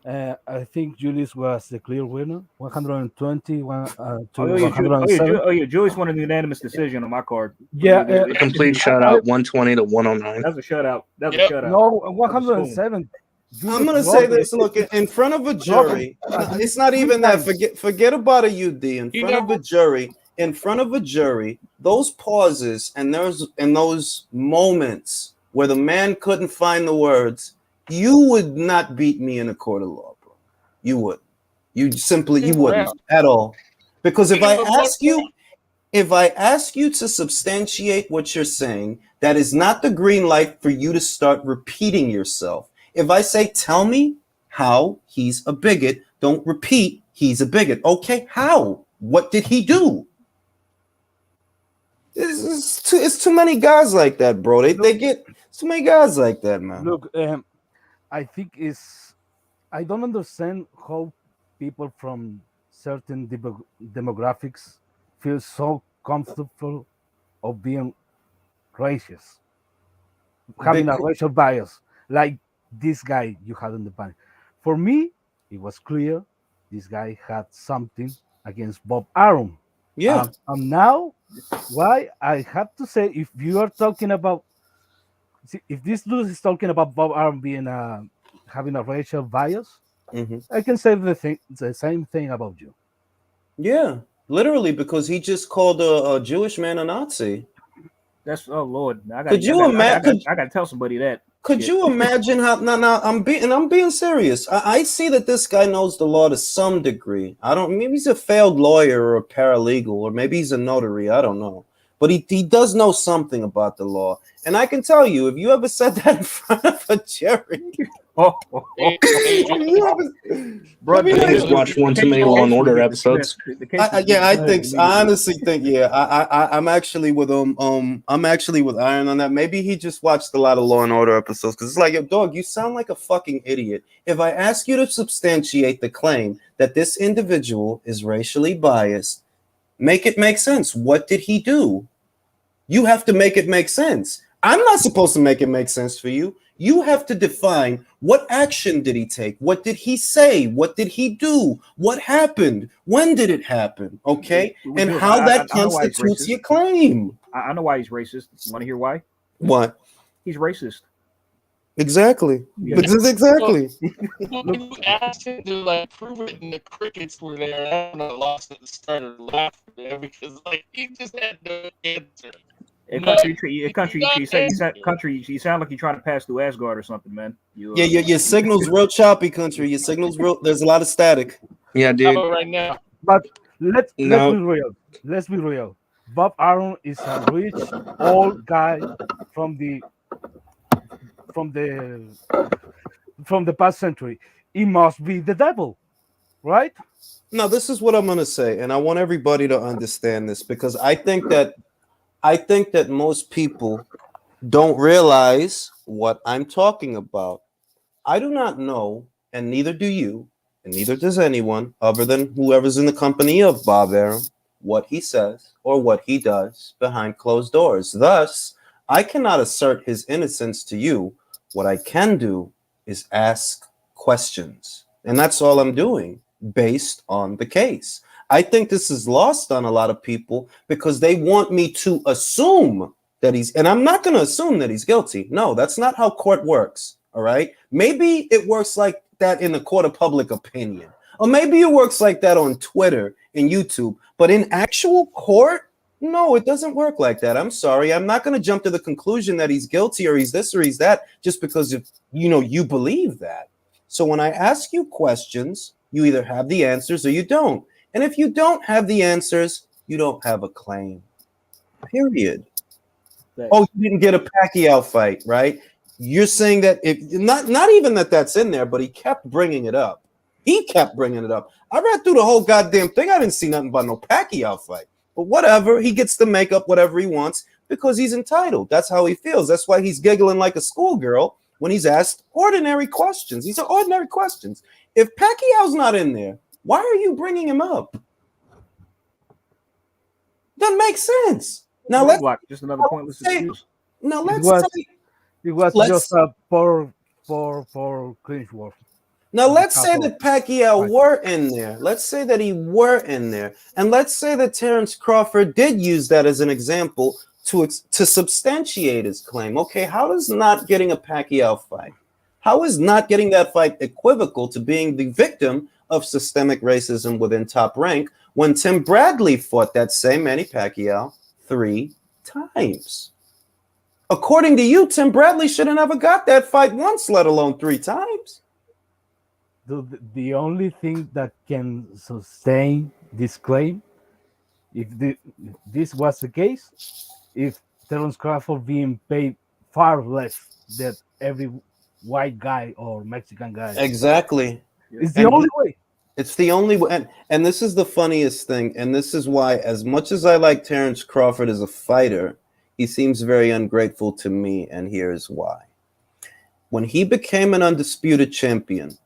I think Julius was the clear winner, 120 to Oh yeah, 107. Julius won a unanimous decision on my card. Yeah, Complete shutout, 120 to 109. That's a shutout. That's Yep. a shutout. no, That was a spoon. 107. I'm gonna Julius say lost. this. Look, in front of a Lost jury, at least it's not three even that. times. Forget about a UD. In You front of a jury, those pauses and those moments where the man couldn't find the words, you would not beat me in a court of law, bro. You would. You wouldn't at all. Because if I ask you to substantiate what you're saying, that is not the green light for you to start repeating yourself. If I say, tell me how he's a bigot, don't repeat he's a bigot. Okay, how? What did he do? It's too many guys like that, bro. They get too many guys like that, man. Look, I think I don't understand how people from certain demographics feel so comfortable of being racist, having a racial bias, like this guy you had in the panel. For me, it was clear this guy had something against Bob Arum. Yeah. And now, why I have to say, if you are talking about, if this dude is talking about Bob Arum being having a racial bias, I can say the same thing about you. Yeah, literally, because he just called a Jewish man a Nazi. That's Lord. I Could you imagine? I gotta tell somebody that. Could you imagine how? Now, I'm being serious. I see that this guy knows the law to some degree. I don't. Maybe he's a failed lawyer or a paralegal, or maybe he's a notary. I don't know. But he does know something about the law. And I can tell you, if you ever said that in front of a jury, Bro, you just watched one too many Law and Order episodes. I honestly think, I'm actually with Iron on that. Maybe he just watched a lot of Law and Order episodes because it's like, yo, dog, you sound like a fucking idiot. If I ask you to substantiate the claim that this individual is racially biased, make it make sense. What did he do? You have to make it make sense. I'm not supposed to make it make sense for you. You have to define what action did he take? What did he say? What did he do? What happened? When did it happen? Okay? And how that constitutes your claim. I know why he's racist. You want to hear why? What? He's racist. Exactly. Yeah. But just exactly. When you asked him to like prove it, and the crickets were there, and I lost at the start of laughing there because like he just had no answer. Country, you sound like you're trying to pass through Asgard or something, man. Your signal's real choppy, country. Your signal's real. There's a lot of static. Yeah, dude. How about right now? But let's be real. Let's be real. Bob Arum is a rich old guy from the past century. He must be the devil, right? No, this is what I'm gonna say, and I want everybody to understand this because I think that most people don't realize what I'm talking about. I do not know, and neither do you, and neither does anyone other than whoever's in the company of Bob Arum, what he says or what he does behind closed doors. Thus, I cannot assert his innocence to you. What I can do is ask questions, and that's all I'm doing based on the case. I think this is lost on a lot of people because they want me to assume that and I'm not going to assume that he's guilty. No, that's not how court works. All right. Maybe it works like that in the court of public opinion, or maybe it works like that on Twitter and YouTube, but in actual court, no, it doesn't work like that. I'm sorry. I'm not going to jump to the conclusion that he's guilty or he's this or he's that just because you believe that. So when I ask you questions, you either have the answers or you don't. And if you don't have the answers, you don't have a claim. Period. Oh, you didn't get a Pacquiao fight, right? You're saying that if not even that's in there, but he kept bringing it up. I read through the whole goddamn thing. I didn't see nothing about no Pacquiao fight. But whatever, he gets to make up whatever he wants because he's entitled. That's how he feels. That's why he's giggling like a schoolgirl when he's asked ordinary questions. These are ordinary questions. If Pacquiao's not in there, why are you bringing him up? Doesn't make sense. Now let's Roadblock, just another pointless say, excuse. now It let's was say, it was let's- just a poor Clinchworth. now let's say Couple. that Pacquiao Right. were in there. Let's say that he were in there, and let's say that Terence Crawford did use that as an example to substantiate his claim. Okay, how is not getting a Pacquiao fight? How is not getting that fight equivocal to being the victim of systemic racism within Top Rank when Tim Bradley fought that same Manny Pacquiao 3 times? According to you, Tim Bradley should have never got that fight once, let alone 3 times. The only thing that can sustain this claim, if this was the case, if Terence Crawford being paid far less than every white guy or Mexican guy. Exactly. It's the only way. It's the only way. And this is the funniest thing. And this is why, as much as I like Terence Crawford as a fighter, he seems very ungrateful to me. And here's why. When he became an undisputed champion,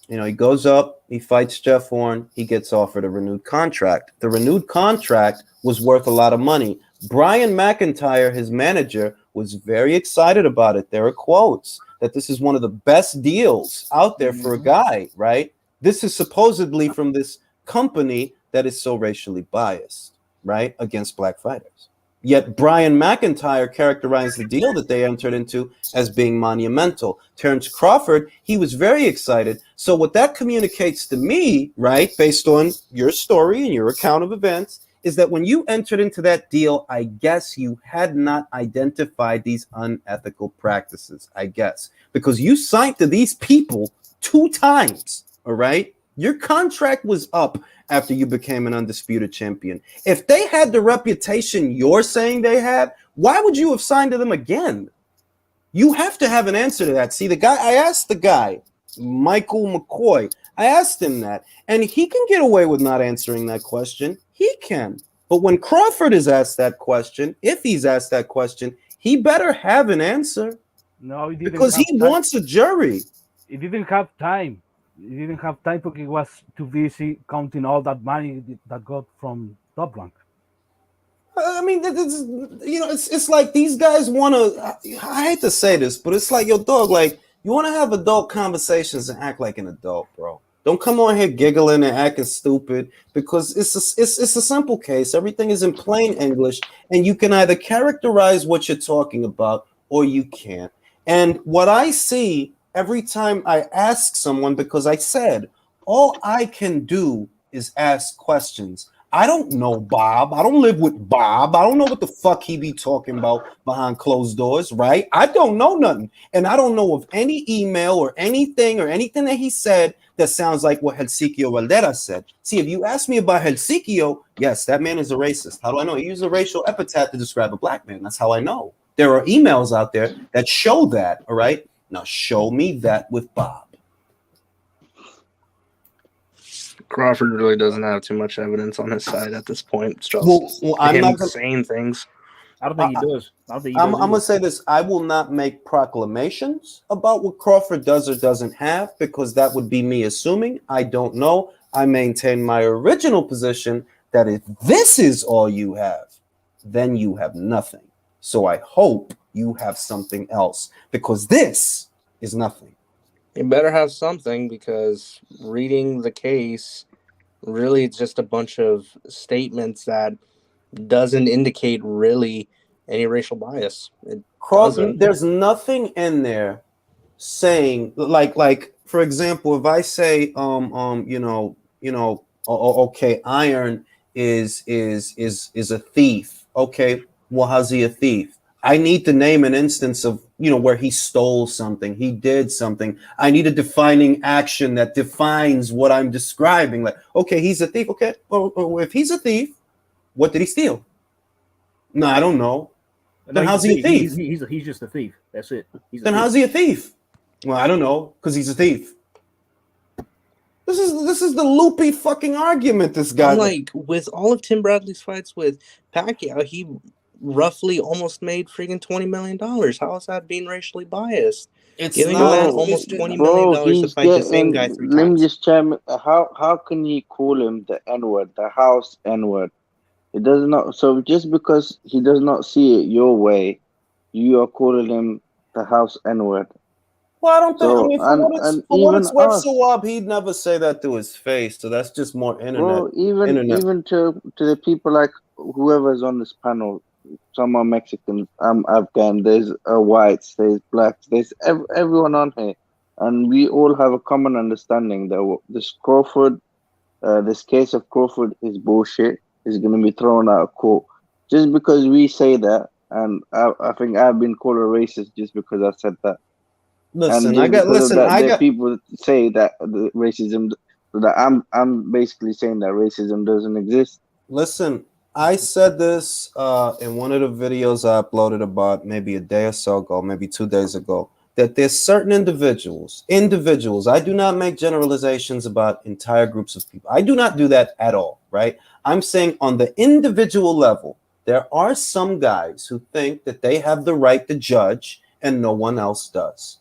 he goes up, he fights Jeff Horn, he gets offered a renewed contract. The renewed contract was worth a lot of money. Brian McIntyre, his manager, was very excited about it. There are quotes that this is one of the best deals out there for a guy, right? This is supposedly from this company that is so racially biased, right, against black fighters. Yet Brian McIntyre characterized the deal that they entered into as being monumental. Terence Crawford, he was very excited. So what that communicates to me, right, based on your story and your account of events, is that when you entered into that deal, I guess you had not identified these unethical practices, I guess, because you signed to these people 2 times, all right? Your contract was up after you became an undisputed champion. If they had the reputation you're saying they had, why would you have signed to them again? You have to have an answer to that. See, I asked the guy, Michael McCoy, I asked him that, and he can get away with not answering that question. He can. But when Crawford is asked that question, if he's asked that question, he better have an answer. No, he didn't, because he wants a jury. He didn't have time. He didn't have time because he was too busy counting all that money that got from Top Rank. I mean, it's like these guys want to. I hate to say this, but it's like, yo, dog, like, you want to have adult conversations and act like an adult, bro. Don't come on here giggling and acting stupid, because it's a simple case. Everything is in plain English, and you can either characterize what you're talking about or you can't. And what I see every time I ask someone, because I said, all I can do is ask questions. I don't know Bob. I don't live with Bob. I don't know what the fuck he be talking about behind closed doors, right? I don't know nothing. And I don't know of any email or anything that he said that sounds like what Helsikio Valdera said. See, if you ask me about Helsikio, yes, that man is a racist. How do I know? He used a racial epithet to describe a black man. That's how I know. There are emails out there that show that, all right? Now show me that with Bob. Crawford really doesn't have too much evidence on his side at this point. It's just I'm him not gonna, saying things. I don't think he does. I'm going to say this. I will not make proclamations about what Crawford does or doesn't have, because that would be me assuming. I don't know. I maintain my original position that if this is all you have, then you have nothing. So I hope you have something else, because this is nothing. You better have something, because reading the case, really it's just a bunch of statements that doesn't indicate really any racial bias. It doesn't. There's nothing in there saying like for example, if I say okay, Iron is a thief. Okay, well, how's he a thief? I need to name an instance of where he stole something, he did something. I need a defining action that defines what I'm describing. Like, okay, he's a thief. Okay, well, if he's a thief, what did he steal? No, I don't know. Then how's he a thief? He's just a thief. That's it. Then how's he a thief? Well, I don't know, because he's a thief. This is the loopy fucking argument this guy. Like, with all of Tim Bradley's fights with Pacquiao, he roughly almost made freaking $20 million. How is that being racially biased? It's Giving a not. man Bro, almost $20 million to he's fight the same guy getting. 3 Let me times. just chime. How can you call him the N word, the house N word? It does not. So just because he does not see it your way, you are calling him the house N word. Well, I don't think. I So mean, and for what even it's worth, us, Sawab, he'd never say that to his face. So that's just more internet. bro. Even Internet. even to the people like whoever's on this panel, some are Mexican, I'm Afghan. There's whites, there's blacks, there's everyone on here, and we all have a common understanding that this Crawford, this case of Crawford is bullshit. Is going to be thrown out of court just because we say that, and I think I've been called a racist just because I said that. And Listen, I just got. because of Listen, that, I there are got. people say that the racism, that I'm basically saying that racism doesn't exist. Listen, I said this in one of the videos I uploaded about maybe a day or so ago, maybe 2 days ago, that there's certain individuals. I do not make generalizations about entire groups of people. I do not do that at all, right? I'm saying on the individual level, there are some guys who think that they have the right to judge and no one else does.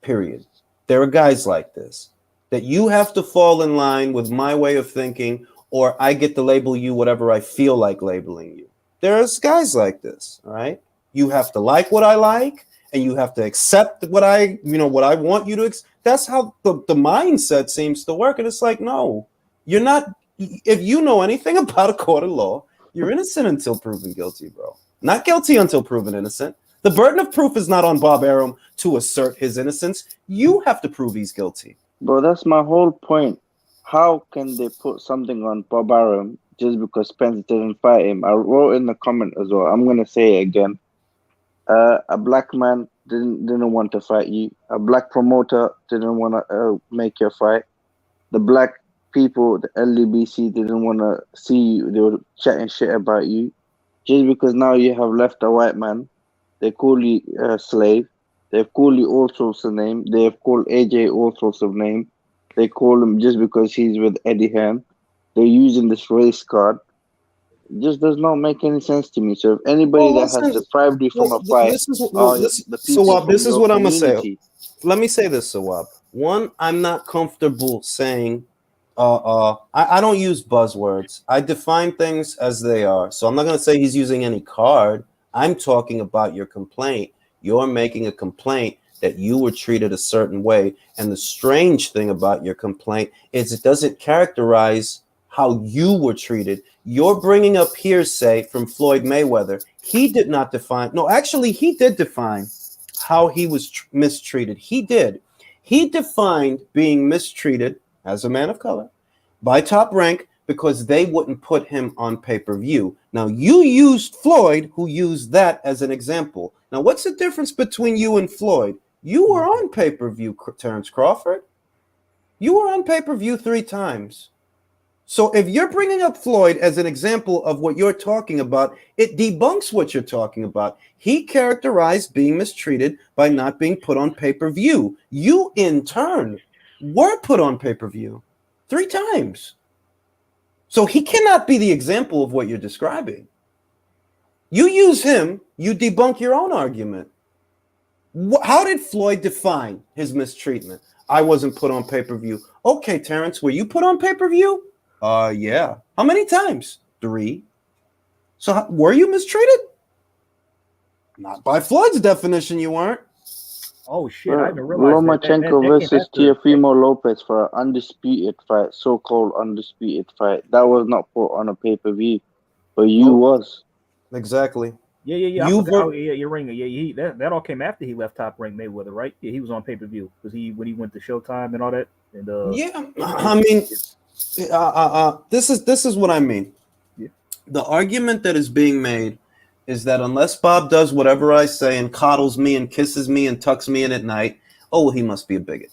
Period. There are guys like this that you have to fall in line with my way of thinking, or I get to label you whatever I feel like labeling you. There's guys like this, all right? You have to like what I like, and you have to accept what what I want you to accept. That's how the mindset seems to work. And it's like, no, you're not. If you know anything about a court of law, you're innocent until proven guilty, bro. Not guilty until proven innocent. The burden of proof is not on Bob Arum to assert his innocence. You have to prove he's guilty. Bro, that's my whole point. How can they put something on Bob Arum just because Spence didn't fight him? I wrote in the comment as well. I'm gonna say it again. A black man didn't want to fight you. A black promoter didn't want to make your fight. The black people, the LGBTC, didn't want to see you. They were chatting shit about you. Just because now you have left a white man, they call you a slave. They've called you all sorts of names. They've called AJ all sorts of names. They call him just because he's with Eddie Hearn. They're using this race card. It just does not make any sense to me. So if anybody Well, that has listen. deprived you from a fight are the people Sawab. from This is your what I'm gonna say. community. Let me say this, Sawab. One, I'm not comfortable saying. I don't use buzzwords. I define things as they are. So I'm not gonna say he's using any card. I'm talking about your complaint. You're making a complaint that you were treated a certain way, and the strange thing about your complaint is it doesn't characterize how you were treated. You're bringing up hearsay from Floyd Mayweather. He did not define. No, actually, he did define how he was mistreated. He did. He defined being mistreated as a man of color by Top Rank because they wouldn't put him on pay-per-view. Now, you used Floyd, who used that as an example. Now, what's the difference between you and Floyd? You were on pay-per-view, Terence Crawford. You were on pay-per-view 3 times. So if you're bringing up Floyd as an example of what you're talking about, it debunks what you're talking about. He characterized being mistreated by not being put on pay-per-view. You, in turn, were put on pay-per-view 3 times. So he cannot be the example of what you're describing. You use him, you debunk your own argument. How did Floyd define his mistreatment? I wasn't put on pay-per-view. Okay, Terence, were you put on pay-per-view? Yeah. How many times? 3. So were you mistreated? Not by Floyd's definition, you weren't. Oh shit! I didn't realize Lomachenko that came versus after. Teofimo Lopez for an undisputed fight, so-called undisputed fight. That was not put on a pay-per-view, but you was. Exactly. Yeah. I forgot. Oh, yeah, you're ringing. Yeah, that all came after he left Top Rank Mayweather, right? Yeah, he was on pay-per-view because when he went to Showtime and all that. And yeah, I mean, this is what I mean. Yeah. The argument that is being made is that unless Bob does whatever I say and coddles me and kisses me and tucks me in at night, oh, he must be a bigot.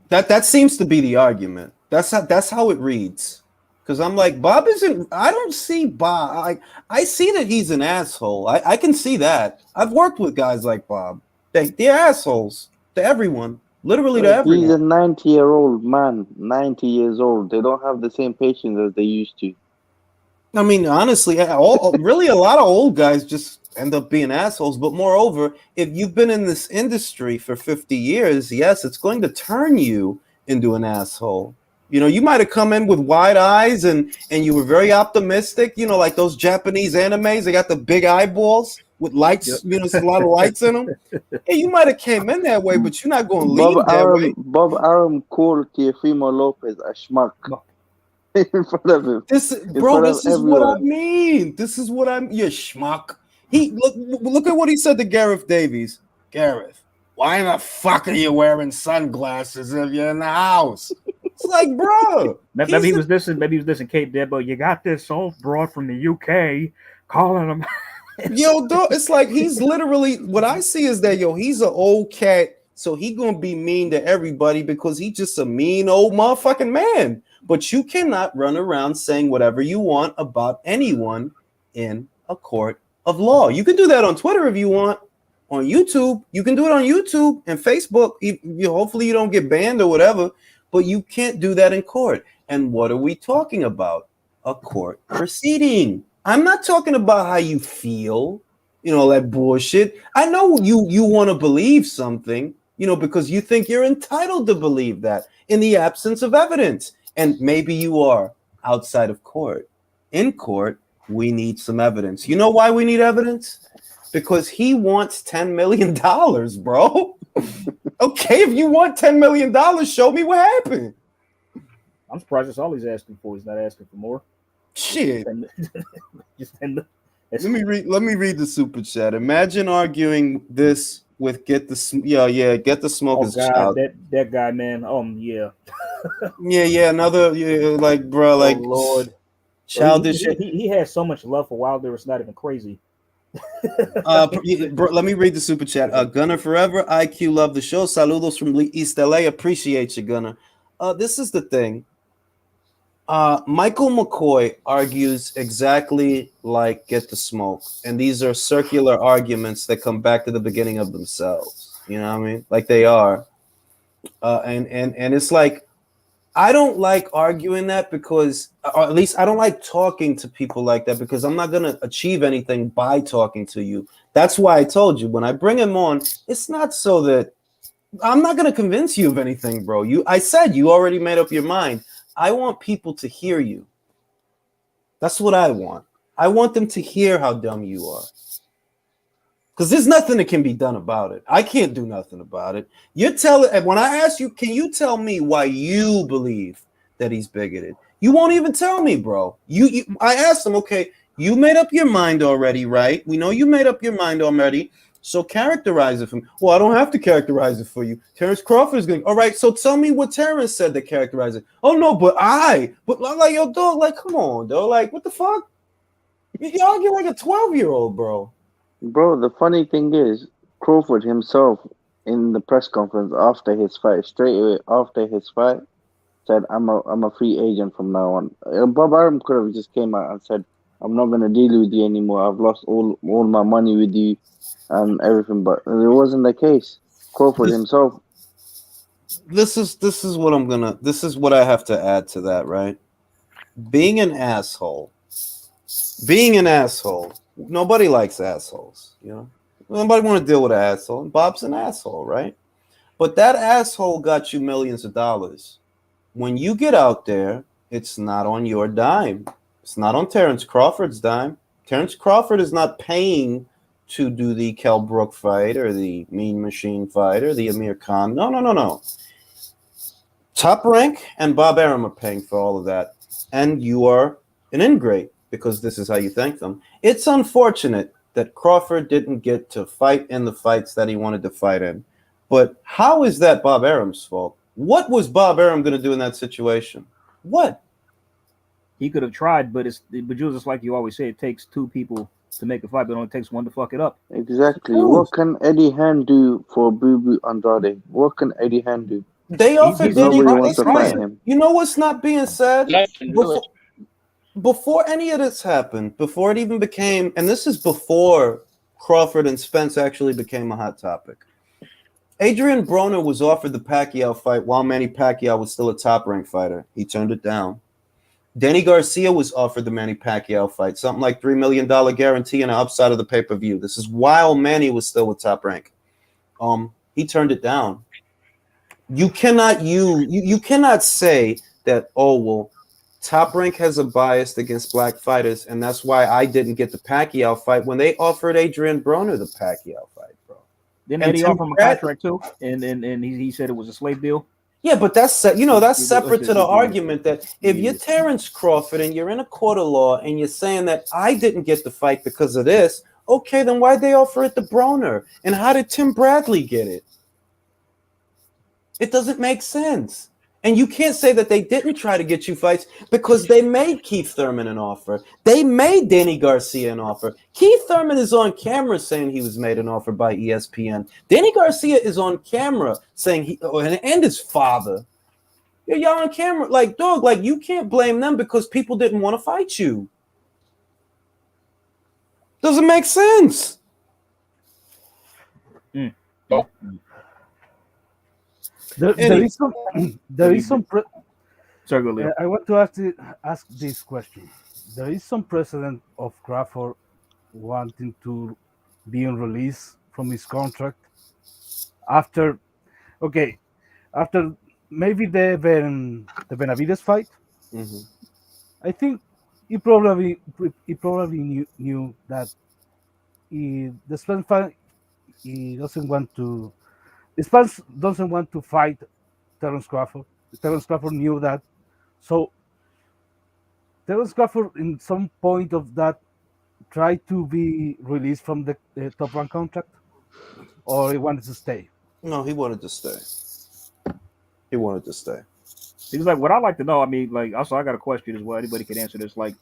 That seems to be the argument. That's how it reads. Because I'm like, Bob isn't. I don't see Bob. I see that he's an asshole. I can see that. I've worked with guys like Bob. They're assholes to everyone. Literally to everyone. He's a 90-year-old man, 90 years old. They don't have the same patience as they used to. I mean, honestly, really, a lot of old guys just end up being assholes. But moreover, if you've been in this industry for 50 years, yes, it's going to turn you into an asshole. You know, you might have come in with wide eyes and you were very optimistic, you know, like those Japanese animes, they got the big eyeballs with lights, Yep. you know, there's a lot of lights in them. Yeah, you might have came in that way, but you're not going to leave that way. Bob Arum called Teofimo Lopez a schmuck No. in front of him. This In bro, front this of is what I everyone. mean. This is what I'm. You schmuck. He look at what he said to Gareth Davies. Gareth, why the fuck are you wearing sunglasses if you're in the house? It's like, bro. Maybe he was dissing Kate Debo. You got this old broad from the UK calling him. Yo, dog, it's like he's literally what I see is that he's an old cat, so he gonna be mean to everybody because he's just a mean old motherfucking man. But you cannot run around saying whatever you want about anyone in a court of law. You can do that on Twitter if you want. On YouTube, you can do it on YouTube and Facebook. Hopefully you don't get banned or whatever, but you can't do that in court. And what are we talking about? A court proceeding. I'm not talking about how you feel, you know, that bullshit. I know you want to believe something, you know, because you think you're entitled to believe that in the absence of evidence. And maybe you are outside of court. In court, we need some evidence. You know why we need evidence? Because he wants $10 million, bro. Okay, if you want $10 million, show me what happened. I'm surprised that's all he's asking for. He's not asking for more. Shit. Just end Let me read the super chat. Imagine arguing this with get the smoke Oh is God, child. that guy, man. Yeah. Another like bro, like Oh Lord, childish shit. He has so much love for Wilder. It's not even crazy. Bro, let me read the super chat. Gunner Forever, IQ love the show. Saludos from East LA. Appreciate you, Gunner. This is the thing. Michael McCoy argues exactly like Get the Smoke, and these are circular arguments that come back to the beginning of themselves. You know what I mean? Like they are, and it's like I don't like arguing that because, or at least I don't like talking to people like that because I'm not gonna achieve anything by talking to you. That's why I told you when I bring him on, it's not so that I'm not gonna convince you of anything, bro. I said you already made up your mind. I want people to hear you. That's what I want. I want them to hear how dumb you are. Because there's nothing that can be done about it. I can't do nothing about it. When I ask you, can you tell me why you believe that he's bigoted? You won't even tell me, bro. I asked him, okay, you made up your mind already, right? We know you made up your mind already. So characterize it for me. Well, I don't have to characterize it for you. Terence Crawford is going, all right, so tell me what Terence said to characterize it. Oh, no, but I'm like, yo, dog, like, come on, dog. Like, what the fuck? You argue like a 12-year-old, bro. Bro, the funny thing is, Crawford himself in the press conference after his fight, straight away after his fight, said, I'm a free agent from now on. Bob Arum could have just came out and said, I'm not gonna deal with you anymore. I've lost all my money with you and everything, but it wasn't the case. Crawford himself. This is what I have to add to that, right? Being an asshole. Nobody likes assholes, you know. Nobody want to deal with an asshole. And Bob's an asshole, right? But that asshole got you millions of dollars. When you get out there, it's not on your dime. It's not on Terence Crawford's dime. Terence Crawford is not paying to do the Kell Brook fight or the Mean Machine fight or the Amir Khan. No. Top Rank and Bob Arum are paying for all of that. And you are an ingrate because this is how you thank them. It's unfortunate that Crawford didn't get to fight in the fights that he wanted to fight in. But how is that Bob Arum's fault? What was Bob Arum going to do in that situation? What? He could have tried, but just like you always say, it takes two people to make a fight, but it only takes one to fuck it up. Exactly. What can Eddie Hearn do for Boo Boo Andrade? What can Eddie Hearn do? They offered nobody wants to fight him. You know what's not being said? Before any of this happened, before it even became, and this is before Crawford and Spence actually became a hot topic. Adrian Broner was offered the Pacquiao fight while Manny Pacquiao was still a top-ranked fighter. He turned it down. Danny Garcia was offered the Manny Pacquiao fight, something like $3 million guarantee and an upside of the pay-per-view. This is while Manny was still with Top Rank. He turned it down. You cannot you cannot say that, oh, well, Top Rank has a bias against black fighters, and that's why I didn't get the Pacquiao fight when they offered Adrian Broner the Pacquiao fight, bro. Didn't And Eddie Tim offer him a Brad- contract too? And he said it was a slave deal. Yeah, but that's separate to the Yeah. argument that if you're Terence Crawford and you're in a court of law and you're saying that I didn't get the fight because of this, okay, then why'd they offer it to Broner? And how did Tim Bradley get it? It doesn't make sense. And you can't say that they didn't try to get you fights because they made Keith Thurman an offer. They made Danny Garcia an offer. Keith Thurman is on camera saying he was made an offer by ESPN. Danny Garcia is on camera saying and his father. Y'all on camera. Like, dog, like you can't blame them because people didn't want to fight you. Doesn't make sense. Nope. There is some Sorry, go Leo. I want to ask this question. There is some precedent of Crawford wanting to be on release from his contract after maybe the Benavides fight. Mm-hmm. I think he probably knew that the Spence fight, Spence doesn't want to fight Terence Crawford. Terence Crawford knew that. So Terence Crawford, in some point of that, tried to be released from the Top Rank contract, or he wanted to stay. No, he wanted to stay. He wanted to stay. He's like, what I'd like to know, I mean, like, also, I got a question as well. Anybody can answer this. Like,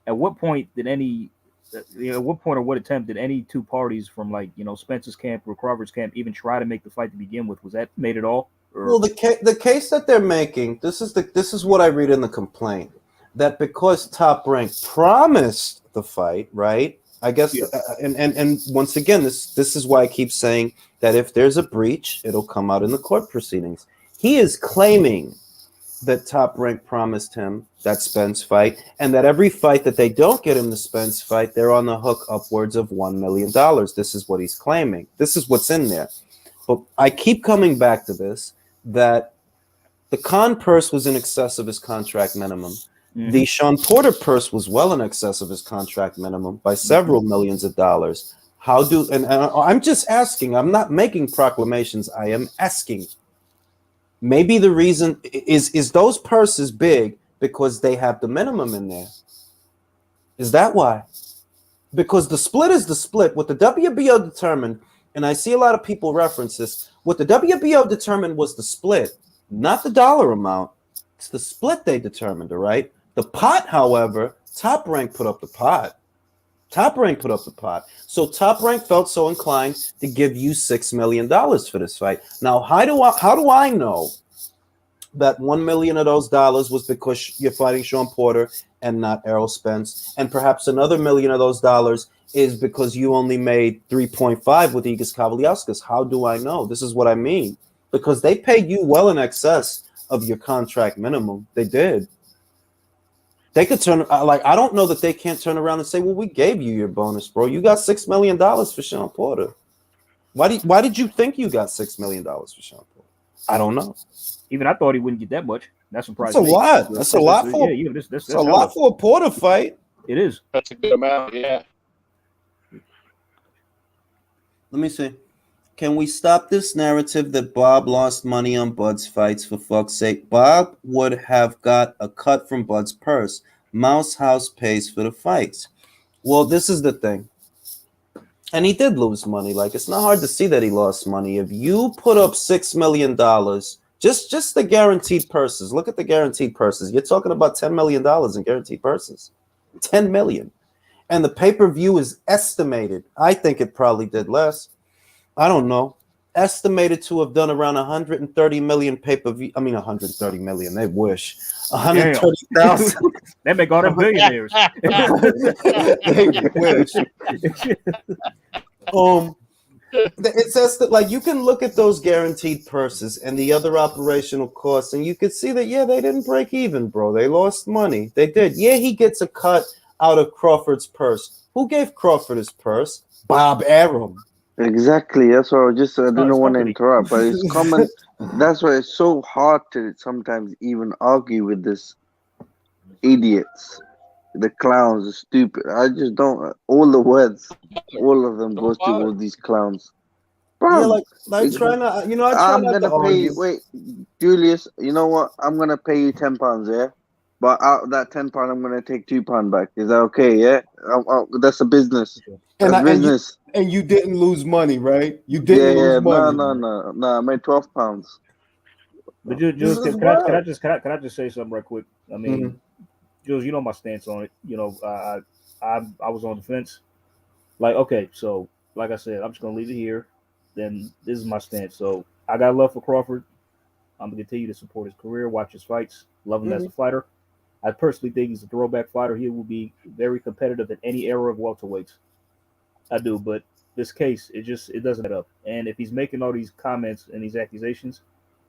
at what point or what attempt did any two parties from, like, Spence's camp or Crawford's camp even try to make the fight to begin with? Was that made at all? Or? Well, the case that they're making, this is what I read in the complaint, that because Top Rank promised the fight, right? I guess, Yeah. And once again, this is why I keep saying that if there's a breach, it'll come out in the court proceedings. He is claiming that Top Rank promised him that Spence fight, and that every fight that they don't get him the Spence fight, they're on the hook upwards of $1 million. This is what he's claiming. This is what's in there. But I keep coming back to this, that the Khan purse was in excess of his contract minimum. Mhm. The Sean Porter purse was well in excess of his contract minimum by several millions of dollars. And I'm just asking, I'm not making proclamations, I am asking. Maybe the reason is those purses big because they have the minimum in there. Is that why? Because the split is the split. What the WBO determined, and I see a lot of people reference this, what the WBO determined was the split, not the dollar amount. It's the split they determined, all right? The pot, however, Top Rank put up the pot. Top Rank put up the pot. So Top Rank felt so inclined to give you $6 million for this fight. Now, how do I know that $1 million of those dollars was because you're fighting Sean Porter and not Errol Spence, and perhaps another $1 million of those dollars is because you only made 3.5 with Igis Kavaliauskas? How do I know? This is what I mean. Because they paid you well in excess of your contract minimum. They did. They could turn I don't know that they can't turn around and say, well, we gave you your bonus, bro. You got $6 million for Sean Porter. Why did you think you got $6 million for Sean Porter? I don't know. Even I thought he wouldn't get that much. That surprised That's me. a lot. That's a lot for that's a lot for a Porter fight. It is. That's a good amount, yeah. Let me see. Can we stop this narrative that Bob lost money on Bud's fights? For fuck's sake, Bob would have got a cut from Bud's purse. Mouse House pays for the fights. Well, this is the thing. And he did lose money. Like, it's not hard to see that he lost money. If you put up $6 million, just the guaranteed purses, look at the guaranteed purses. You're talking about $10 million in guaranteed purses. $10 million. And the pay-per-view is estimated. I think it probably did less. I don't know. Estimated to have done around 130 million pay-per-view. I mean, 130 million. They wish. 130,000. They make all them billionaires. They wish. It's just that, like, you can look at those guaranteed purses and the other operational costs, and you could see that, yeah, they didn't break even, bro. They lost money. They did. Yeah, he gets a cut out of Crawford's purse. Who gave Crawford his purse? Bob Arum. Exactly. That's why I It's not didn't his want to company. interrupt, but it's common. That's why it's so hard to sometimes even argue with this idiots, the clowns, the stupid. I just don't. All the words, all of them goes to Why? all these clowns. Yeah, Bro, like I it- try not, I try I'm not to gonna pay. argue. Wait, Julius. You know what? I'm gonna pay you £10. Yeah, but out of that £10, I'm gonna take £2 back. Is that okay? Yeah, that's a business. And That's I business. and you didn't lose money, right? You Yeah, didn't lose yeah. No, money. no, no, no. I made £12. But This Jules, is wild. can I just say something right quick? I mean, Mhm. Jules, you know my stance on it. I was on the fence. Like, okay, so like I said, I'm just gonna leave it here. Then this is my stance. So I got love for Crawford. I'm gonna continue to support his career, watch his fights, love him as Mhm. a fighter. I personally think he's a throwback fighter. He will be very competitive in any era of welterweights. I do, but this case, it doesn't add up. And if he's making all these comments and these accusations,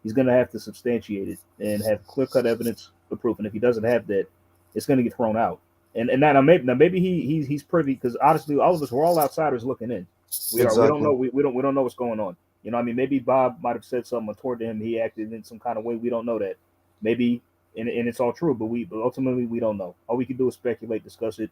he's gonna have to substantiate it and have clear cut evidence for proof. And if he doesn't have that, it's gonna get thrown out. And now maybe he's privy, because honestly, all of us, we're all outsiders looking in. We don't Exactly. know we don't know what's going on. I mean, maybe Bob might have said something toward him. He acted in some kind of way. We don't know that. Maybe, and it's all true, but ultimately we don't know. All we can do is speculate, discuss it.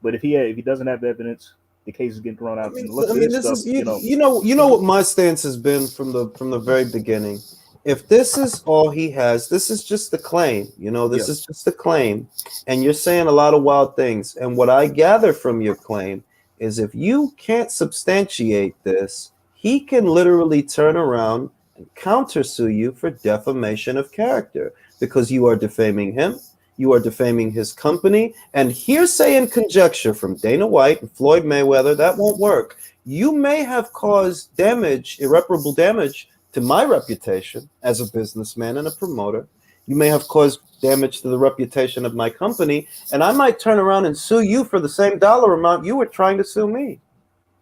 But if he doesn't have evidence, the case is getting thrown I out. mean, And the looks I of mean, this this stuff, is you know what my stance has been from the very beginning. If this is all he has, this is just the claim. yeah, This is just the claim, and you're saying a lot of wild things. And what I gather from your claim is, if you can't substantiate this, he can literally turn around and countersue you for defamation of character, because you are defaming him. You are defaming his company, and hearsay and conjecture from Dana White and Floyd Mayweather, that won't work. You may have caused damage, irreparable damage, to my reputation as a businessman and a promoter. You may have caused damage to the reputation of my company, and I might turn around and sue you for the same dollar amount you were trying to sue me.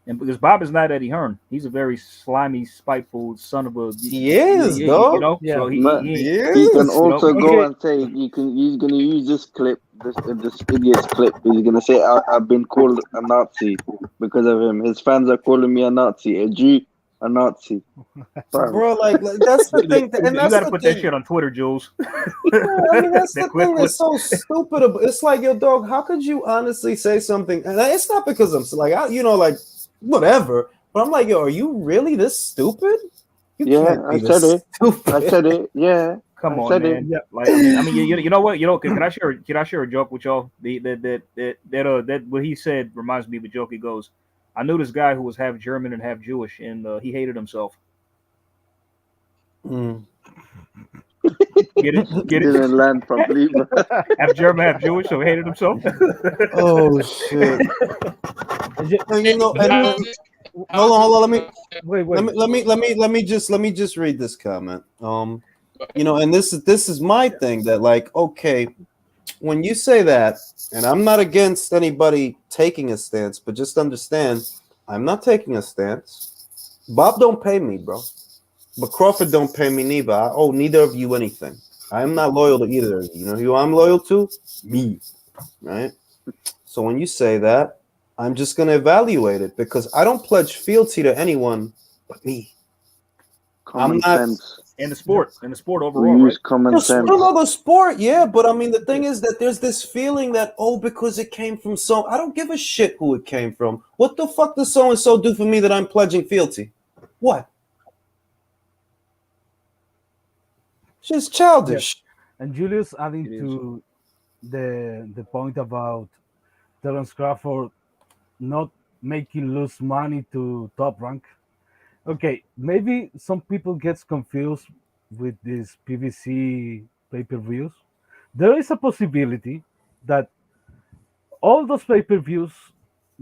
and because Bob is not Eddie Hearn, he's a very slimy, spiteful son of a He is, dog. So Yeah. Ma- He can Yes. also go Okay. and say he's gonna use this clip, this idiot's clip. He's gonna say I've been called a Nazi because of him. His fans are calling me a Nazi, a Jew, a Nazi. Bro, Bro, like that's the thing, and you that's got to the put that thing. shit on Twitter, Jules. Yeah, I mean, that's That the clip thing was that's so stupid. It's like, yo, dog, how could you honestly say something? And it's not because I'm like, like, whatever. But I'm like, yo, are you really this stupid? You yeah, can't I be said this it. I stupid. said it. Yeah, come I on, said it. man. Like, I mean, you know what? Can I share a joke with y'all? That what he said reminds me of a joke. He goes, I knew this guy who was half German and half Jewish, and he hated himself. Mm. Get it? Get it? Didn't land properly, bro. Half German, half Jewish, so he hated himself. Oh shit! And Julius, hold on. wait, wait. Let me just read this comment. And this is my thing, that, like, okay, when you say that, and I'm not against anybody taking a stance, but just understand, I'm not taking a stance. Bob don't pay me, bro. But Crawford don't pay me neither. I owe neither of you anything. I'm not loyal to either of you. You know who I'm loyal to? Me. Right? So when you say that, I'm just going to evaluate it, because I don't pledge fealty to anyone but me. I'm Common not. sense. In the Yeah. sport We overall, right? use common Just sense. another sport, yeah. But I mean, the thing is that there's this feeling that, because it came from I don't give a shit who it came from. What the fuck does so and so do for me that I'm pledging fealty? What? She's Yeah. childish. And Julius, adding It is. to the point about Terence Crawford not making lose money to Top Rank. Okay, maybe some people gets confused with these PVC pay-per-views. There is a possibility that all those pay-per-views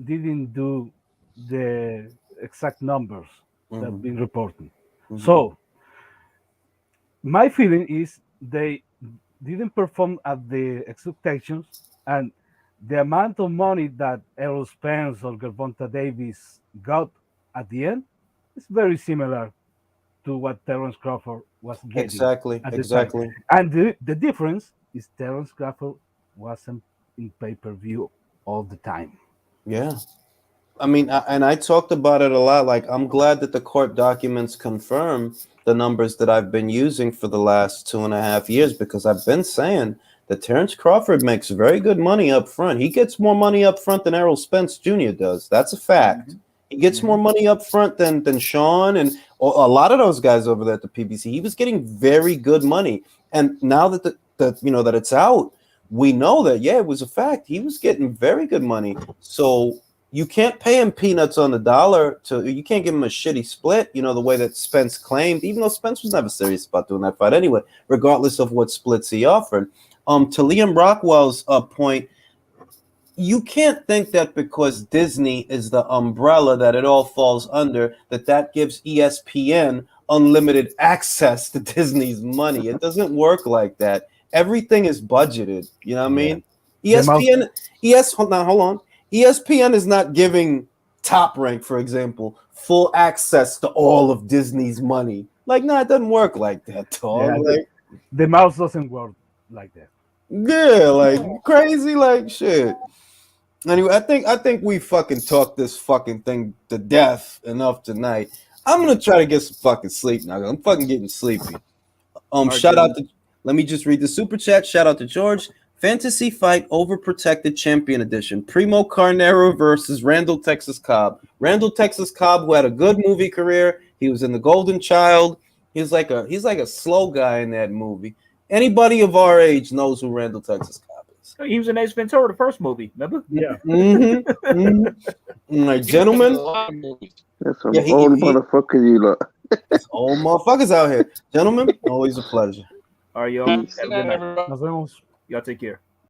didn't do the exact numbers that have Mhm, been reported. mhm, So my feeling is they didn't perform at the expectations, and the amount of money that Errol Spence or Gervonta Davis got at the end It's very similar to what Terence Crawford was getting Exactly, at the time. exactly. And the difference is Terence Crawford wasn't in pay-per-view all the time. Yeah. I mean, and I talked about it a lot. Like, I'm glad that the court documents confirm the numbers that I've been using for the last 2.5 years, because I've been saying that Terence Crawford makes very good money up front. He gets more money up front than Errol Spence Jr. does. That's a fact. He gets more money up front than Sean and a lot of those guys over there at the PBC. He was getting very good money, and now that that it's out, we know that it was a fact. He was getting very good money. So you can't pay him peanuts on the dollar. You can't give him a shitty split, the way that Spence claimed, even though Spence was never serious about doing that fight anyway, regardless of what splits he offered. To Liam Rockwell's point, you can't think that because Disney is the umbrella that it all falls under, that gives ESPN unlimited access to Disney's money. It doesn't work like that. Everything is budgeted. You know what I Yeah. mean? The most, Hold on. ESPN is not giving Top Rank, for example, full access to all of Disney's money. Like, no, it doesn't work like that, dog. yeah, Like, the mouse doesn't work like that. yeah, like crazy, like shit. Anyway, I think we fucking talked this fucking thing to death enough tonight. I'm gonna try to get some fucking sleep now. I'm fucking getting sleepy. right, Shout out gentlemen. to. Let me just read the super chat. Shout out to George. Fantasy Fight Overprotected Champion Edition. Primo Carnero versus Randall Texas Cobb. Randall Texas Cobb, who had a good movie career. He was in The Golden Child. He's like a slow guy in that movie. Anybody of our age knows who Randall Texas Cobb is. He was in Ace Ventura, the first movie. Remember? Yeah. Like, A gentlemen, lot of movies. There's some Yeah, old motherfuckers, you lot. old motherfuckers out here. Gentlemen, always a pleasure. All right, y'all. Good Have a good night, night. everybody. Nos vemos. Y'all take care.